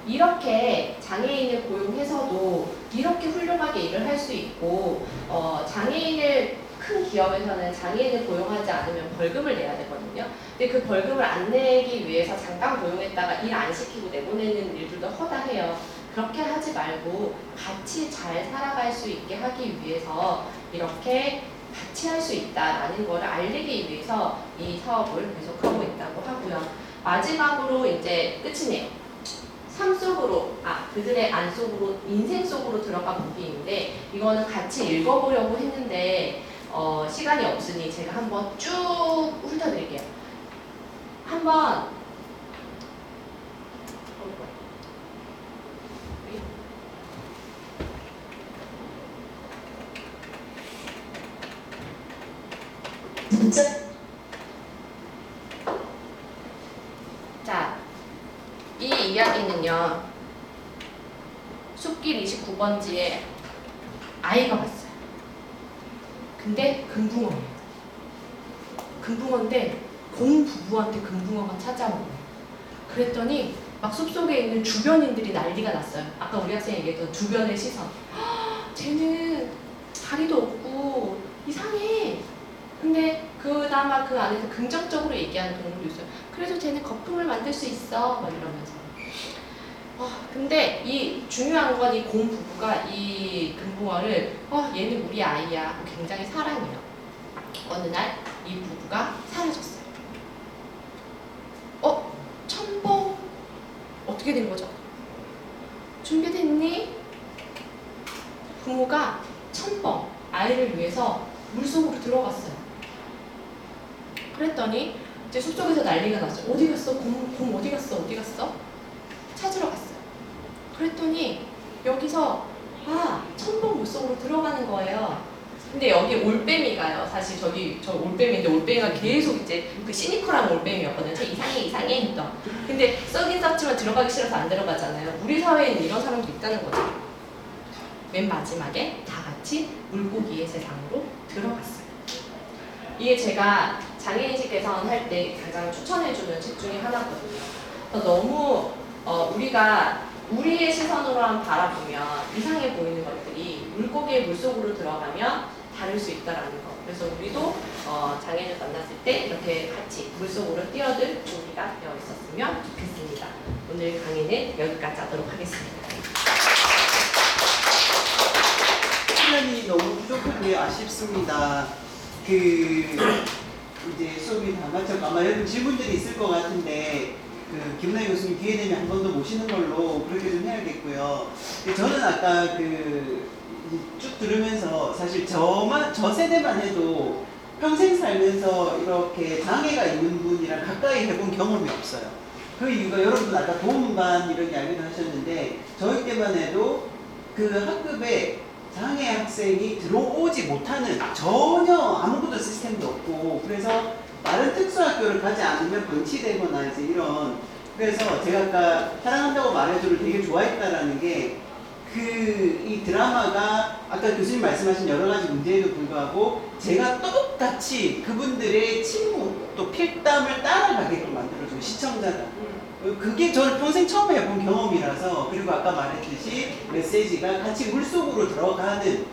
이렇게 장애인을 고용해서도 이렇게 훌륭하게 일을 할 수 있고, 큰 기업에서는 장애인을 고용하지 않으면 벌금을 내야 되거든요. 근데 그 벌금을 안 내기 위해서 잠깐 고용했다가 일 안 시키고 내보내는 일들도 허다해요. 그렇게 하지 말고 같이 잘 살아갈 수 있게 하기 위해서 이렇게 같이 할 수 있다라는 것을 알리기 위해서 이 사업을 계속하고 있다고 하고요. 마지막으로 이제 끝이네요. 삶 속으로, 그들의 안 속으로, 인생 속으로 들어가 보기인데, 이거는 같이 읽어보려고 했는데 시간이 없으니 제가 한번 쭉 훑어드릴게요. 한번
진짜
자, 이 이야기는요. 숲길 29번지에 아이가 왔어요. 근데 금붕어예요. 금붕어인데 곰 부부한테 금붕어가 찾아온 거예요. 그랬더니 막 숲속에 있는 주변인들이 난리가 났어요. 아까 우리 학생이 얘기했던 주변의 시선. 쟤는 다리도 없고 이상해. 근데 그나마 그 안에서 긍정적으로 얘기하는 동물도 있어요. 그래서 쟤는 거품을 만들 수 있어. 막 이러면서. 근데 이 중요한 건 이 곰 부부가 이 금붕어를 얘는 우리 아이야 하고 굉장히 사랑해요. 어느 날 이 부부가 사라졌어요. 첨벙 어떻게 된 거죠? 준비됐니? 부모가 첨벙 아이를 위해서 물속으로 들어갔어요. 그랬더니 이제 숲속에서 난리가 났어요. 어디 갔어? 곰 어디 갔어? 어디 갔어? 찾으러 갔어요. 그랬더니 여기서 첨벙 물속으로 들어가는 거예요. 근데 여기 올빼미가요. 사실 저 올빼미인데 올빼미가 계속 이제 그 시니컬한 올빼미였거든요. 저 이상해 했던. 근데 썩긴 썩지만 들어가기 싫어서 안 들어가잖아요. 우리 사회에는 이런 사람도 있다는 거죠. 맨 마지막에 다 같이 물고기의 세상으로 들어갔어요. 이게 제가 장애인식 개선 할 때 가장 추천해주는 책 중에 하나거든요. 너무 우리가 우리의 시선으로만 바라보면 이상해 보이는 것들이 물고기의 물속으로 들어가면 다를 수 있다라는 거. 그래서 우리도 장애인을 만났을 때 이렇게 같이 물속으로 뛰어들 준비가 되어 있었으면 좋겠습니다. 오늘 강의는 여기까지 하도록 하겠습니다.
시간이 너무 부족한 게 아쉽습니다. 이제 수업이 다 마쳤고 아마 여러분 질문들이 있을 것 같은데 김나희 교수님 기회 되면 한 번 더 모시는 걸로 그렇게 좀 해야겠고요. 저는 아까 쭉 들으면서 사실 저 세대만 해도 평생 살면서 이렇게 장애가 있는 분이랑 가까이 해본 경험이 없어요. 그 이유가 여러분 아까 도움반 이런 이야기도 하셨는데 저희 때만 해도 그 학급에 장애 학생이 들어오지 못하는 전혀 아무것도 시스템도 없고 그래서 다른 특수학교를 가지 않으면 번치되거나 이제 이런 그래서 제가 아까 사랑한다고 말해줘를 되게 좋아했다라는 게 이 드라마가 아까 교수님 말씀하신 여러 가지 문제에도 불구하고 제가 똑같이 그분들의 침묵 또 필담을 따라가게끔 만들어줘요. 시청자가. 그게 저는 평생 처음 해본 경험이라서 그리고 아까 말했듯이 메시지가 같이 물속으로 들어가는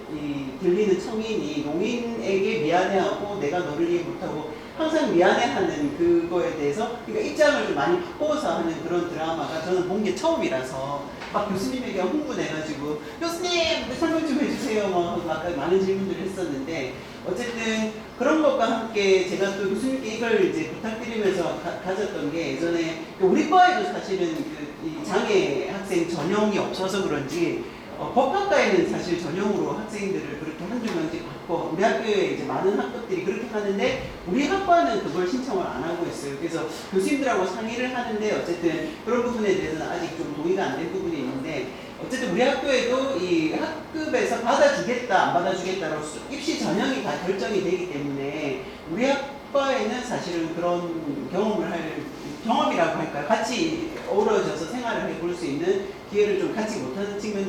들리는 청인이 농인에게 미안해하고 내가 너를 이해 못하고 항상 미안해하는 그거에 대해서 그러니까 입장을 좀 많이 바꿔서 하는 그런 드라마가 저는 본 게 처음이라서 막 교수님에게 흥분해가지고 교수님 설명 좀 해주세요 막 아까 많은 질문들을 했었는데 어쨌든 그런 것과 함께 제가 또 교수님께 이걸 이제 부탁드리면서 가졌던 게 예전에 우리 과에도 사실은 이 장애 학생 전형이 없어서 그런지 법학과에는 사실 전형으로 학생들을 그렇게 한두 명씩 받고 우리 학교에 이제 많은 학급들이 그렇게 하는데 우리 학과는 그걸 신청을 안 하고 있어요. 그래서 교수님들하고 상의를 하는데 어쨌든 그런 부분에 대해서는 아직 좀 동의가 안 된 부분이 있는데 어쨌든 우리 학교에도 이 학급에서 받아주겠다 안 받아주겠다로 입시 전형이 다 결정이 되기 때문에 우리 학과에는 사실은 그런 경험이라고 할까요? 같이 어우러져서 생활을 해볼 수 있는 기회를 좀 갖지 못하는 측면